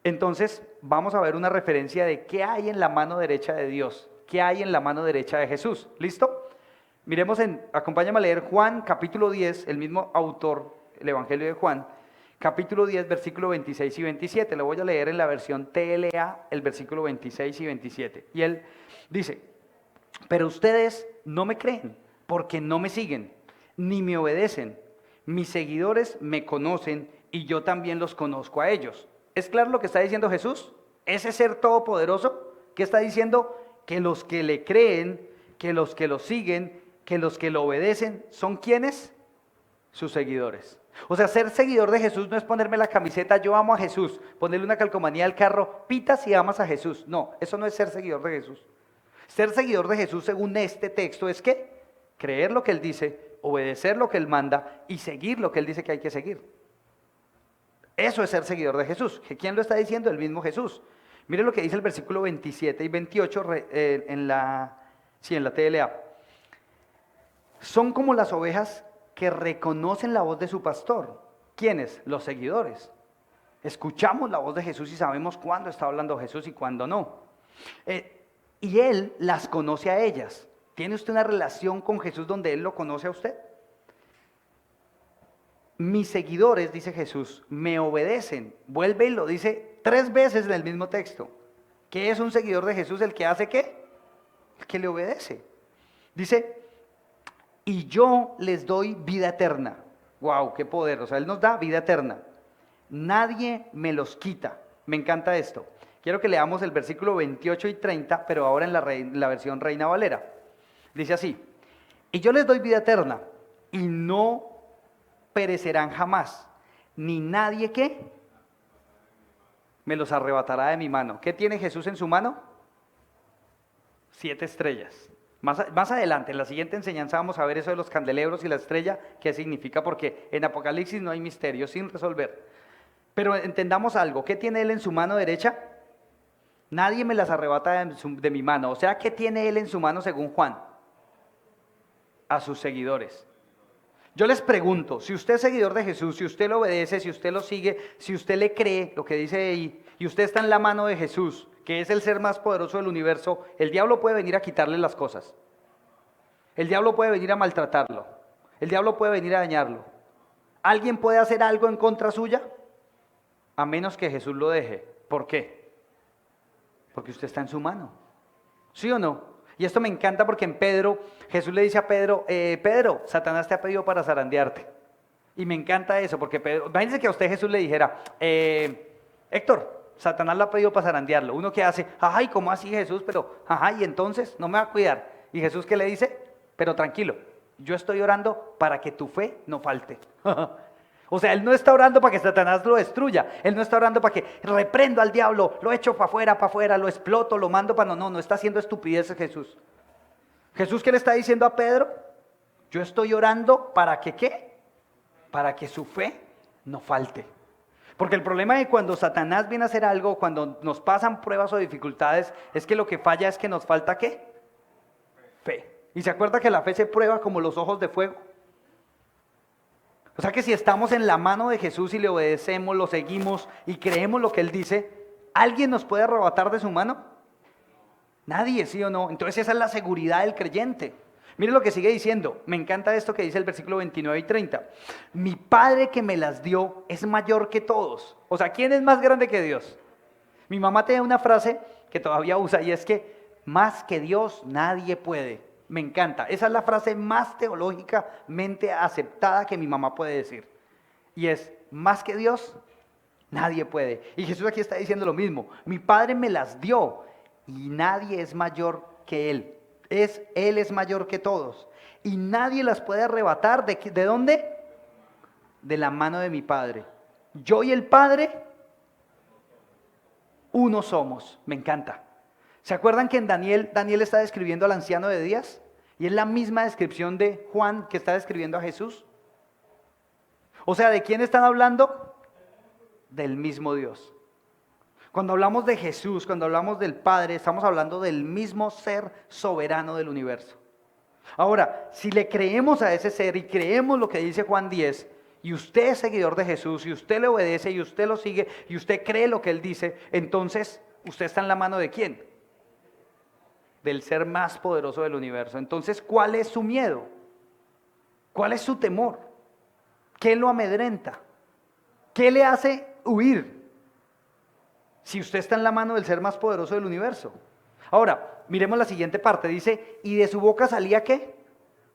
Entonces, vamos a ver una referencia de qué hay en la mano derecha de Dios, qué hay en la mano derecha de Jesús. ¿Listo? Miremos, acompáñame a leer Juan capítulo 10, el mismo autor, el Evangelio de Juan, capítulo 10, versículo 26 y 27. Lo voy a leer en la versión TLA, el versículo 26 y 27. Y él dice, pero ustedes no me creen porque no me siguen, ni me obedecen. Mis seguidores me conocen y yo también los conozco a ellos. ¿Es claro lo que está diciendo Jesús? Ese ser todopoderoso, ¿qué está diciendo? Que los que le creen, que los que lo siguen, que los que lo obedecen, ¿son quiénes? Sus seguidores. O sea, ser seguidor de Jesús no es ponerme la camiseta, yo amo a Jesús, ponerle una calcomanía al carro, pita si amas a Jesús. No, eso no es ser seguidor de Jesús. Ser seguidor de Jesús según este texto es ¿qué? Creer lo que Él dice, obedecer lo que Él manda y seguir lo que Él dice que hay que seguir. Eso es ser seguidor de Jesús. ¿Quién lo está diciendo? El mismo Jesús. Mire lo que dice el versículo 27 y 28 en la TLA. Son como las ovejas que reconocen la voz de su pastor ¿Quiénes? Los seguidores. Escuchamos la voz de Jesús y sabemos cuándo está hablando Jesús y cuándo no. Y Él las conoce a ellas. ¿Tiene usted una relación con Jesús donde Él lo conoce a usted? Mis seguidores, dice Jesús, me obedecen. Vuelve y lo dice 3 veces en el mismo texto. ¿Qué es un seguidor de Jesús? ¿El que hace qué? El que le obedece. Dice, y yo les doy vida eterna. ¡Wow! ¡Qué poder! O sea, Él nos da vida eterna. Nadie me los quita. Me encanta esto. Quiero que leamos el versículo 28 y 30, pero ahora en la versión Reina Valera. Dice así, y yo les doy vida eterna, y no perecerán jamás, ni nadie que me los arrebatará de mi mano. ¿Qué tiene Jesús en su mano? 7 estrellas. Más adelante, en la siguiente enseñanza vamos a ver eso de los candelebros y la estrella, qué significa, porque en Apocalipsis no hay misterio sin resolver. Pero entendamos algo, ¿qué tiene Él en su mano derecha? Nadie me las arrebata de mi mano. O sea, ¿qué tiene Él en su mano según Juan? A sus seguidores. Yo les pregunto, si usted es seguidor de Jesús, si usted lo obedece, si usted lo sigue, si usted le cree lo que dice ahí, y usted está en la mano de Jesús, que es el ser más poderoso del universo, el diablo puede venir a quitarle las cosas. El diablo puede venir a maltratarlo. El diablo puede venir a dañarlo. ¿Alguien puede hacer algo en contra suya? A menos que Jesús lo deje. ¿Por qué? Porque usted está en su mano. ¿Sí o no? Y esto me encanta porque en Pedro, Jesús le dice a Pedro, Pedro, Satanás te ha pedido para zarandearte. Y me encanta eso, porque Pedro, imagínense que a usted Jesús le dijera, Héctor, Satanás lo ha pedido para zarandearlo. Uno que hace, ay, ¿cómo así Jesús? Pero, ajá, y entonces no me va a cuidar. Y Jesús ¿qué le dice? Pero tranquilo, yo estoy orando para que tu fe no falte. O sea, Él no está orando para que Satanás lo destruya. Él no está orando para que reprendo al diablo, lo echo para afuera, lo exploto, lo mando para... No está haciendo estupideces Jesús. Jesús, ¿qué le está diciendo a Pedro? Yo estoy orando para que, ¿qué? Para que su fe no falte. Porque el problema de cuando Satanás viene a hacer algo, cuando nos pasan pruebas o dificultades, es que lo que falla es que nos falta, ¿qué? Fe. ¿Y se acuerda que la fe se prueba como los ojos de fuego? O sea que si estamos en la mano de Jesús y le obedecemos, lo seguimos y creemos lo que Él dice, ¿alguien nos puede arrebatar de su mano? Nadie, ¿sí o no? Entonces esa es la seguridad del creyente. Mire lo que sigue diciendo. Me encanta esto que dice el versículo 29 y 30. Mi Padre que me las dio es mayor que todos. O sea, ¿quién es más grande que Dios? Mi mamá tiene una frase que todavía usa y es que más que Dios nadie puede. Me encanta. Esa es la frase más teológicamente aceptada que mi mamá puede decir. Y es, más que Dios, nadie puede. Y Jesús aquí está diciendo lo mismo. Mi Padre me las dio y nadie es mayor que Él. Él es mayor que todos. Y nadie las puede arrebatar. ¿De dónde? De la mano de mi Padre. Yo y el Padre, uno somos. Me encanta. ¿Se acuerdan que en Daniel está describiendo al anciano de Días? Y es la misma descripción de Juan que está describiendo a Jesús. O sea, ¿de quién están hablando? Del mismo Dios. Cuando hablamos de Jesús, cuando hablamos del Padre, estamos hablando del mismo ser soberano del universo. Ahora, si le creemos a ese ser y creemos lo que dice Juan 10, y usted es seguidor de Jesús, y usted le obedece, y usted lo sigue, y usted cree lo que Él dice, entonces, ¿usted está en la mano de quién? Del ser más poderoso del universo. Entonces, ¿cuál es su miedo? ¿Cuál es su temor? ¿Qué lo amedrenta? ¿Qué le hace huir? Si usted está en la mano del ser más poderoso del universo. Ahora, miremos la siguiente parte. Dice, y de su boca salía ¿qué?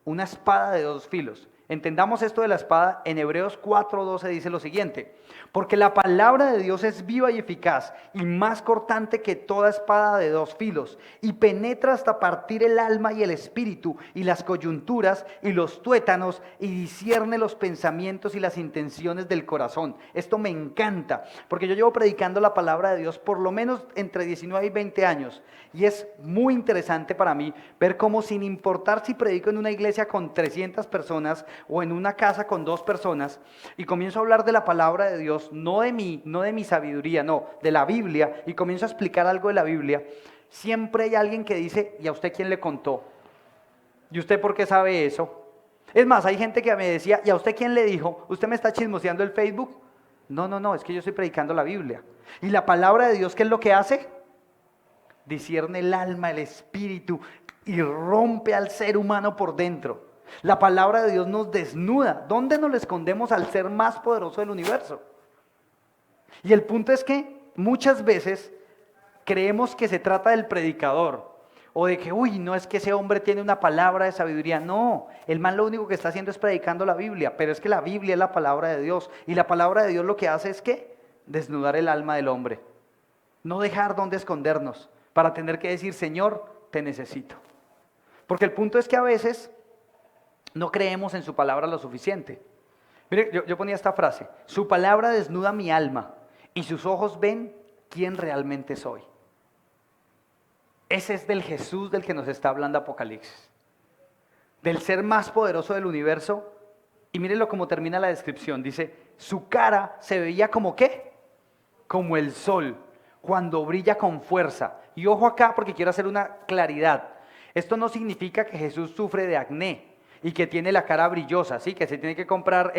Una espada de 2 filos. Entendamos esto de la espada. En Hebreos 4:12 dice lo siguiente. Porque la palabra de Dios es viva y eficaz y más cortante que toda espada de 2 filos y penetra hasta partir el alma y el espíritu y las coyunturas y los tuétanos y discierne los pensamientos y las intenciones del corazón. Esto me encanta porque yo llevo predicando la palabra de Dios por lo menos entre 19 y 20 años y es muy interesante para mí ver cómo, sin importar si predico en una iglesia con 300 personas o en una casa con 2 personas y comienzo a hablar de la palabra de Dios, no de mi sabiduría, no, de la Biblia, y comienzo a explicar algo de la Biblia, siempre hay alguien que dice, ¿y a usted quién le contó? ¿Y usted por qué sabe eso? Es más, hay gente que me decía, ¿y a usted quién le dijo? ¿Usted me está chismoseando el Facebook? No, no, no, es que yo estoy predicando la Biblia. ¿Y la palabra de Dios qué es lo que hace? Discierne el alma, el espíritu y rompe al ser humano por dentro. La palabra de Dios nos desnuda. ¿Dónde nos le escondemos al ser más poderoso del universo? Y el punto es que muchas veces creemos que se trata del predicador o de que, uy, no es que ese hombre tiene una palabra de sabiduría. No, el man lo único que está haciendo es predicando la Biblia, pero es que la Biblia es la palabra de Dios y la palabra de Dios lo que hace es que desnudar el alma del hombre, no dejar donde escondernos para tener que decir, Señor, te necesito. Porque el punto es que a veces no creemos en su palabra lo suficiente. Mire, yo ponía esta frase, su palabra desnuda mi alma y sus ojos ven quién realmente soy. Ese es del Jesús del que nos está hablando Apocalipsis, del ser más poderoso del universo. Y mírenlo cómo termina la descripción, dice, su cara se veía como ¿qué? Como el sol, cuando brilla con fuerza. Y ojo acá porque quiero hacer una claridad. Esto no significa que Jesús sufre de acné y que tiene la cara brillosa, ¿sí? Que se tiene que comprar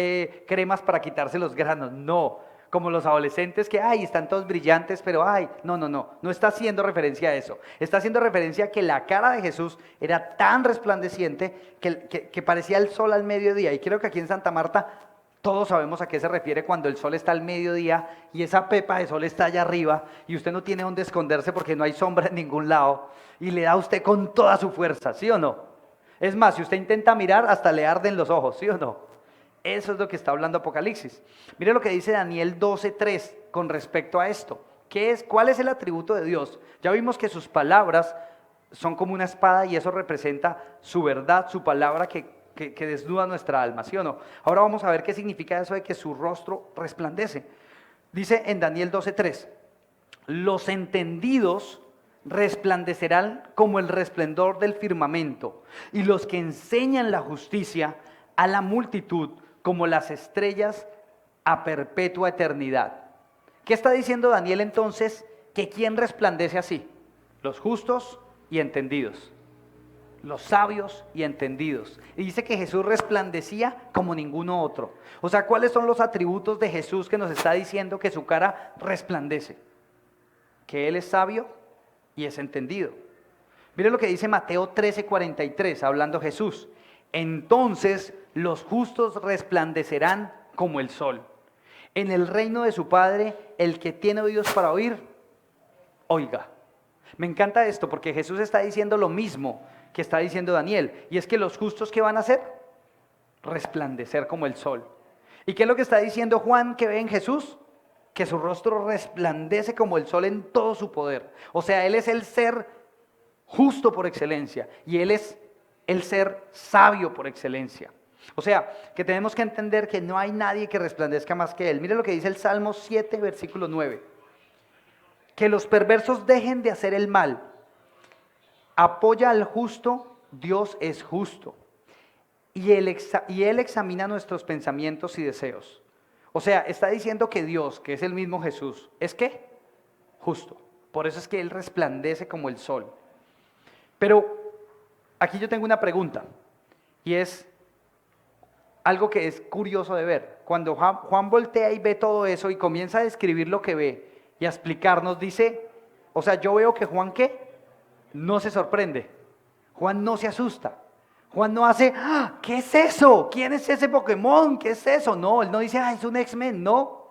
cremas para quitarse los granos. No, como los adolescentes que, ay, están todos brillantes, pero ay, no está haciendo referencia a eso. Está haciendo referencia a que la cara de Jesús era tan resplandeciente que parecía el sol al mediodía. Y creo que aquí en Santa Marta todos sabemos a qué se refiere cuando el sol está al mediodía y esa pepa de sol está allá arriba y usted no tiene dónde esconderse porque no hay sombra en ningún lado y le da a usted con toda su fuerza, ¿sí o no? Es más, si usted intenta mirar, hasta le arden los ojos, ¿sí o no? Eso es lo que está hablando Apocalipsis. Mire lo que dice Daniel 12:3 con respecto a esto. ¿Cuál es el atributo de Dios? Ya vimos que sus palabras son como una espada y eso representa su verdad, su palabra que desnuda nuestra alma, ¿sí o no? Ahora vamos a ver qué significa eso de que su rostro resplandece. Dice en Daniel 12:3, los entendidos resplandecerán como el resplendor del firmamento, y los que enseñan la justicia a la multitud como las estrellas a perpetua eternidad. ¿Qué está diciendo Daniel entonces? Que ¿quién resplandece así? Los justos y entendidos, los sabios y entendidos. Y dice que Jesús resplandecía como ninguno otro. O sea, ¿cuáles son los atributos de Jesús que nos está diciendo que su cara resplandece? Que Él es sabio y es entendido. Mire lo que dice Mateo 13:43, hablando Jesús. Entonces los justos resplandecerán como el sol. En el reino de su Padre, el que tiene oídos para oír, oiga. Me encanta esto porque Jesús está diciendo lo mismo que está diciendo Daniel. Y es que los justos, ¿qué van a hacer? Resplandecer como el sol. ¿Y qué es lo que está diciendo Juan que ve en Jesús? Que su rostro resplandece como el sol en todo su poder. O sea, Él es el ser justo por excelencia y Él es el ser sabio por excelencia. O sea, que tenemos que entender que no hay nadie que resplandezca más que Él. Mire lo que dice el Salmo 7, versículo 9. Que los perversos dejen de hacer el mal. Apoya al justo, Dios es justo. Y él examina nuestros pensamientos y deseos. O sea, está diciendo que Dios, que es el mismo Jesús, ¿es qué? Justo. Por eso es que Él resplandece como el sol. Pero aquí yo tengo una pregunta, y es algo que es curioso de ver. Cuando Juan voltea y ve todo eso y comienza a describir lo que ve y a explicarnos, dice, o sea, yo veo que Juan, ¿qué? No se sorprende. Juan no se asusta. Juan no hace, ¡ah! ¿Qué es eso? ¿Quién es ese Pokémon? ¿Qué es eso? No, él no dice, es un X-Men, no.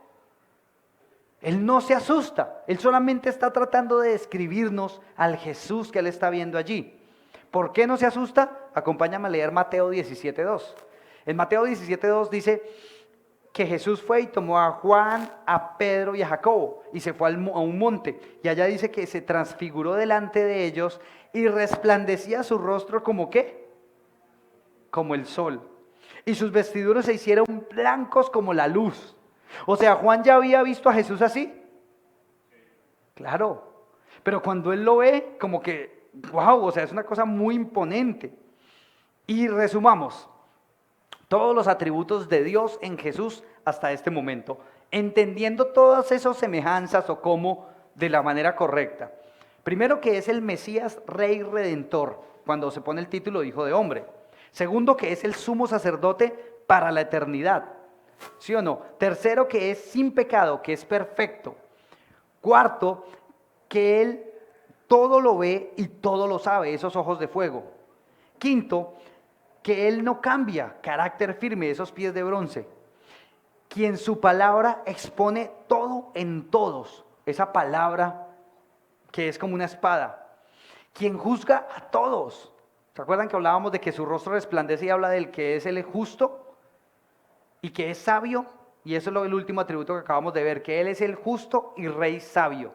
Él no se asusta. Él solamente está tratando de describirnos al Jesús que él está viendo allí. ¿Por qué no se asusta? Acompáñame a leer Mateo 17:2. En Mateo 17:2 dice que Jesús fue y tomó a Juan, a Pedro y a Jacobo y se fue a un monte. Y allá dice que se transfiguró delante de ellos y resplandecía su rostro como ¿qué? Como el sol. Y sus vestiduras se hicieron blancos como la luz. O sea, Juan ya había visto a Jesús así. Claro. Pero cuando él lo ve, como que, wow, o sea, es una cosa muy imponente. Y resumamos todos los atributos de Dios en Jesús hasta este momento, entendiendo todas esas semejanzas o cómo de la manera correcta. Primero que es el Mesías, Rey Redentor, cuando se pone el título de Hijo de Hombre. Segundo, que es el sumo sacerdote para la eternidad. ¿Sí o no? Tercero, que es sin pecado, que es perfecto. Cuarto, que Él todo lo ve y todo lo sabe, esos ojos de fuego. Quinto, que Él no cambia, carácter firme, esos pies de bronce. Quien su palabra expone todo en todos, esa palabra que es como una espada. Quien juzga a todos. ¿Se acuerdan que hablábamos de que su rostro resplandece y habla del que es el justo y que es sabio? Y eso es el último atributo que acabamos de ver, que Él es el justo y rey sabio.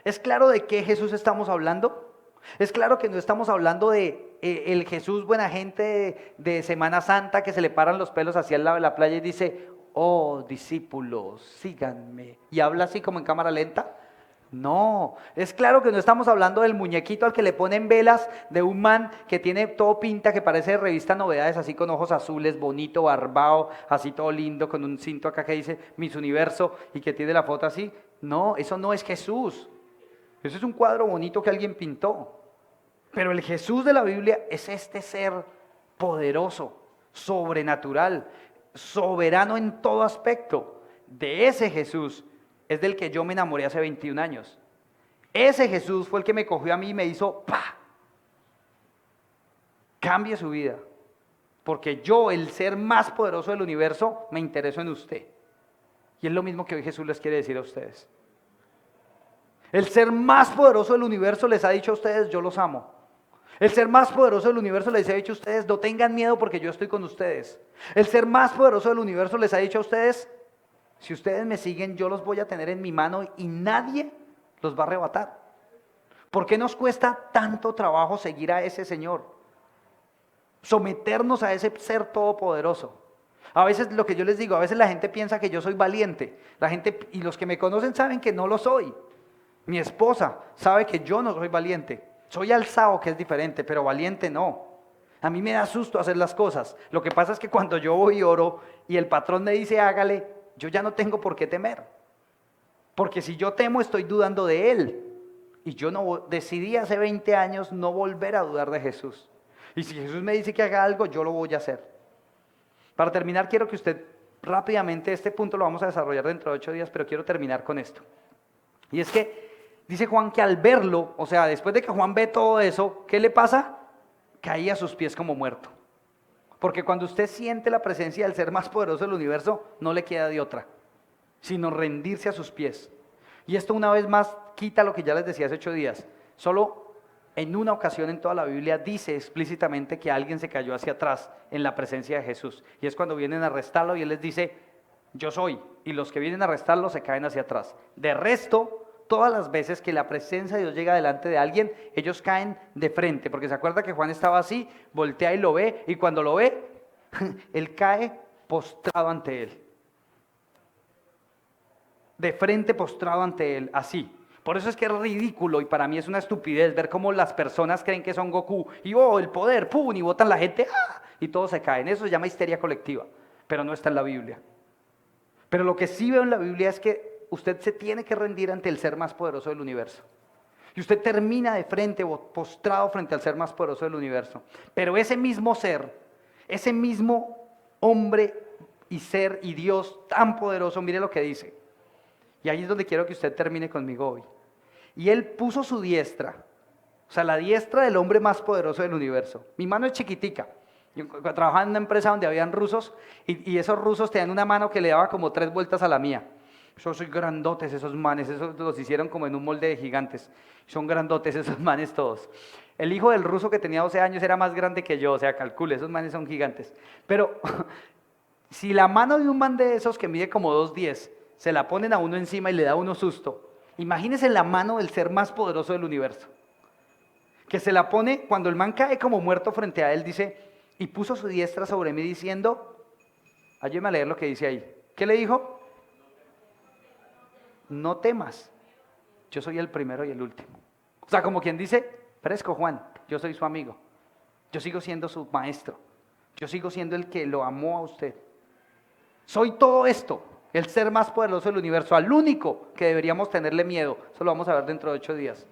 ¿Es claro de qué Jesús estamos hablando? Es claro que no estamos hablando de el Jesús buena gente de Semana Santa que se le paran los pelos hacia el lado de la playa y dice, oh discípulos, síganme. Y habla así como en cámara lenta. No, es claro que no estamos hablando del muñequito al que le ponen velas, de un man que tiene todo pinta, que parece de revista Novedades, así con ojos azules, bonito, barbado, así todo lindo, con un cinto acá que dice Miss Universo y que tiene la foto así. No, eso no es Jesús. Eso es un cuadro bonito que alguien pintó. Pero el Jesús de la Biblia es este ser poderoso, sobrenatural, soberano en todo aspecto. De ese Jesús es del que yo me enamoré hace 21 años. Ese Jesús fue el que me cogió a mí y me hizo ¡pa! Cambie su vida. Porque yo, el ser más poderoso del universo, me intereso en usted. Y es lo mismo que hoy Jesús les quiere decir a ustedes. El ser más poderoso del universo les ha dicho a ustedes, yo los amo. El ser más poderoso del universo les ha dicho a ustedes, no tengan miedo porque yo estoy con ustedes. El ser más poderoso del universo les ha dicho a ustedes, si ustedes me siguen, yo los voy a tener en mi mano y nadie los va a arrebatar. ¿Por qué nos cuesta tanto trabajo seguir a ese Señor? Someternos a ese ser todopoderoso. A veces lo que yo les digo, a veces la gente piensa que yo soy valiente. La gente, y los que me conocen saben que no lo soy. Mi esposa sabe que yo no soy valiente. Soy alzado, que es diferente, pero valiente no. A mí me da susto hacer las cosas. Lo que pasa es que cuando yo voy y oro y el patrón me dice hágale, yo ya no tengo por qué temer. Porque si yo temo estoy dudando de Él. Y yo no decidí hace 20 años no volver a dudar de Jesús. Y si Jesús me dice que haga algo, yo lo voy a hacer. Para terminar, quiero que usted rápidamente, este punto lo vamos a desarrollar dentro de 8 días, pero quiero terminar con esto. Y es que dice Juan que al verlo, o sea, después de que Juan ve todo eso, ¿qué le pasa? Caía a sus pies como muerto. Porque cuando usted siente la presencia del ser más poderoso del universo, no le queda de otra, sino rendirse a sus pies. Y esto una vez más quita lo que ya les decía hace 8 días. Solo en una ocasión en toda la Biblia dice explícitamente que alguien se cayó hacia atrás en la presencia de Jesús. Y es cuando vienen a arrestarlo y Él les dice, yo soy. Y los que vienen a arrestarlo se caen hacia atrás. De resto, todas las veces que la presencia de Dios llega delante de alguien, ellos caen de frente, porque se acuerda que Juan estaba así, voltea y lo ve, y cuando lo ve, él cae postrado ante él. De frente postrado ante él, así. Por eso es que es ridículo y para mí es una estupidez ver cómo las personas creen que son Goku y el poder, ¡pum! Y botan la gente, ¡ah! Y todos se caen. Eso se llama histeria colectiva, pero no está en la Biblia. Pero lo que sí veo en la Biblia es que usted se tiene que rendir ante el ser más poderoso del universo. Y usted termina de frente, postrado frente al ser más poderoso del universo. Pero ese mismo ser, ese mismo hombre y ser y Dios tan poderoso, mire lo que dice. Y ahí es donde quiero que usted termine conmigo hoy. Y Él puso su diestra, o sea, la diestra del hombre más poderoso del universo. Mi mano es chiquitica. Yo trabajaba en una empresa donde habían rusos y esos rusos tenían una mano que le daba como 3 vueltas a la mía. Yo soy grandotes esos manes, esos los hicieron como en un molde de gigantes. Son grandotes esos manes todos. El hijo del ruso que tenía 12 años era más grande que yo, o sea, calcule, esos manes son gigantes. Pero si la mano de un man de esos que mide como 2'10", se la ponen a uno encima y le da uno susto, imagínese la mano del ser más poderoso del universo. Que se la pone, cuando el man cae como muerto frente a él, dice, y puso su diestra sobre mí diciendo, ayúdeme a leer lo que dice ahí. ¿Qué le dijo? No temas, yo soy el primero y el último. O sea, como quien dice, fresco Juan, yo soy su amigo, yo sigo siendo su maestro, yo sigo siendo el que lo amó a usted. Soy todo esto, el ser más poderoso del universo, al único que deberíamos tenerle miedo. Eso lo vamos a ver dentro de 8 días.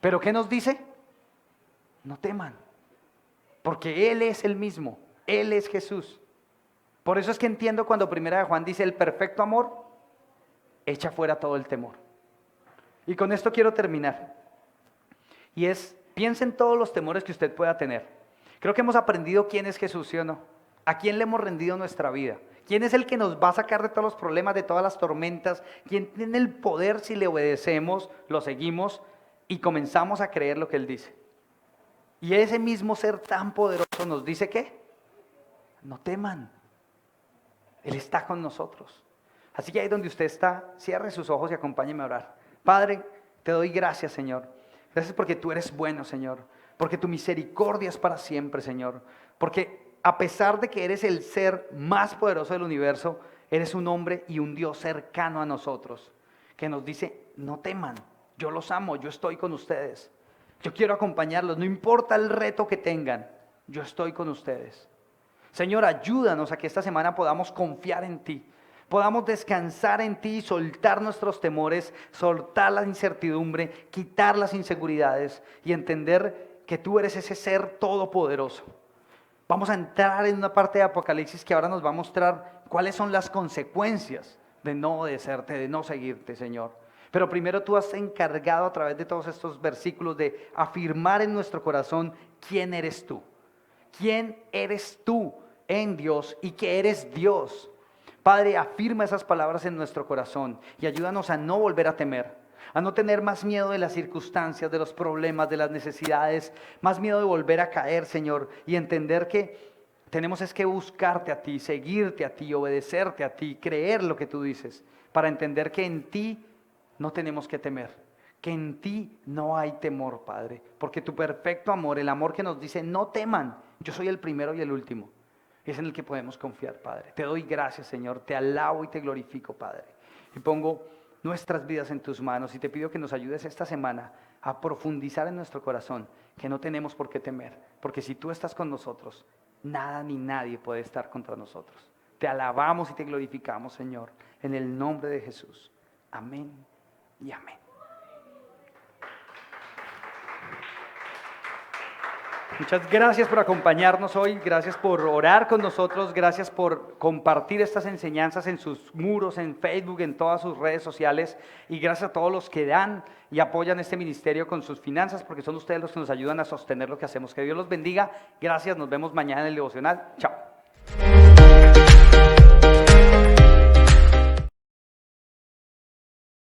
¿Pero qué nos dice? No teman. porque Él es el mismo, Él es Jesús. Por eso es que entiendo cuando Primera de Juan dice: el perfecto amor echa fuera todo el temor. Y con esto quiero terminar. Y es, piensa en todos los temores que usted pueda tener. Creo que hemos aprendido quién es Jesús, ¿sí o no? ¿A quién le hemos rendido nuestra vida? ¿Quién es el que nos va a sacar de todos los problemas, de todas las tormentas? ¿Quién tiene el poder si le obedecemos, lo seguimos y comenzamos a creer lo que Él dice? Y ese mismo ser tan poderoso nos dice ¿qué? No teman. Él está con nosotros. Así que ahí donde usted está, cierre sus ojos y acompáñeme a orar. Padre, te doy gracias, Señor. Gracias porque tú eres bueno, Señor. Porque tu misericordia es para siempre, Señor. Porque a pesar de que eres el ser más poderoso del universo, eres un hombre y un Dios cercano a nosotros, que nos dice: no teman, yo los amo, yo estoy con ustedes. Yo quiero acompañarlos, no importa el reto que tengan, yo estoy con ustedes. Señor, ayúdanos a que esta semana podamos confiar en ti, podamos descansar en ti y soltar nuestros temores, soltar la incertidumbre, quitar las inseguridades y entender que tú eres ese ser todopoderoso. Vamos a entrar en una parte de Apocalipsis que ahora nos va a mostrar cuáles son las consecuencias de no obedecerte, de no seguirte, Señor. Pero primero tú has encargado a través de todos estos versículos de afirmar en nuestro corazón quién eres tú. ¿Quién eres tú en Dios y que eres Dios? Padre, afirma esas palabras en nuestro corazón y ayúdanos a no volver a temer, a no tener más miedo de las circunstancias, de los problemas, de las necesidades, más miedo de volver a caer, Señor, y entender que tenemos es que buscarte a ti, seguirte a ti, obedecerte a ti, creer lo que tú dices, para entender que en ti no tenemos que temer, que en ti no hay temor, Padre, porque tu perfecto amor, el amor que nos dice no teman, yo soy el primero y el último, es en el que podemos confiar, Padre. Te doy gracias, Señor, te alabo y te glorifico, Padre, y pongo nuestras vidas en tus manos y te pido que nos ayudes esta semana a profundizar en nuestro corazón que no tenemos por qué temer, porque si tú estás con nosotros, nada ni nadie puede estar contra nosotros. Te alabamos y te glorificamos, Señor, en el nombre de Jesús. Amén y amén. Muchas gracias por acompañarnos hoy, gracias por orar con nosotros, gracias por compartir estas enseñanzas en sus muros, en Facebook, en todas sus redes sociales, y gracias a todos los que dan y apoyan este ministerio con sus finanzas, porque son ustedes los que nos ayudan a sostener lo que hacemos. Que Dios los bendiga, gracias, nos vemos mañana en el devocional, chao.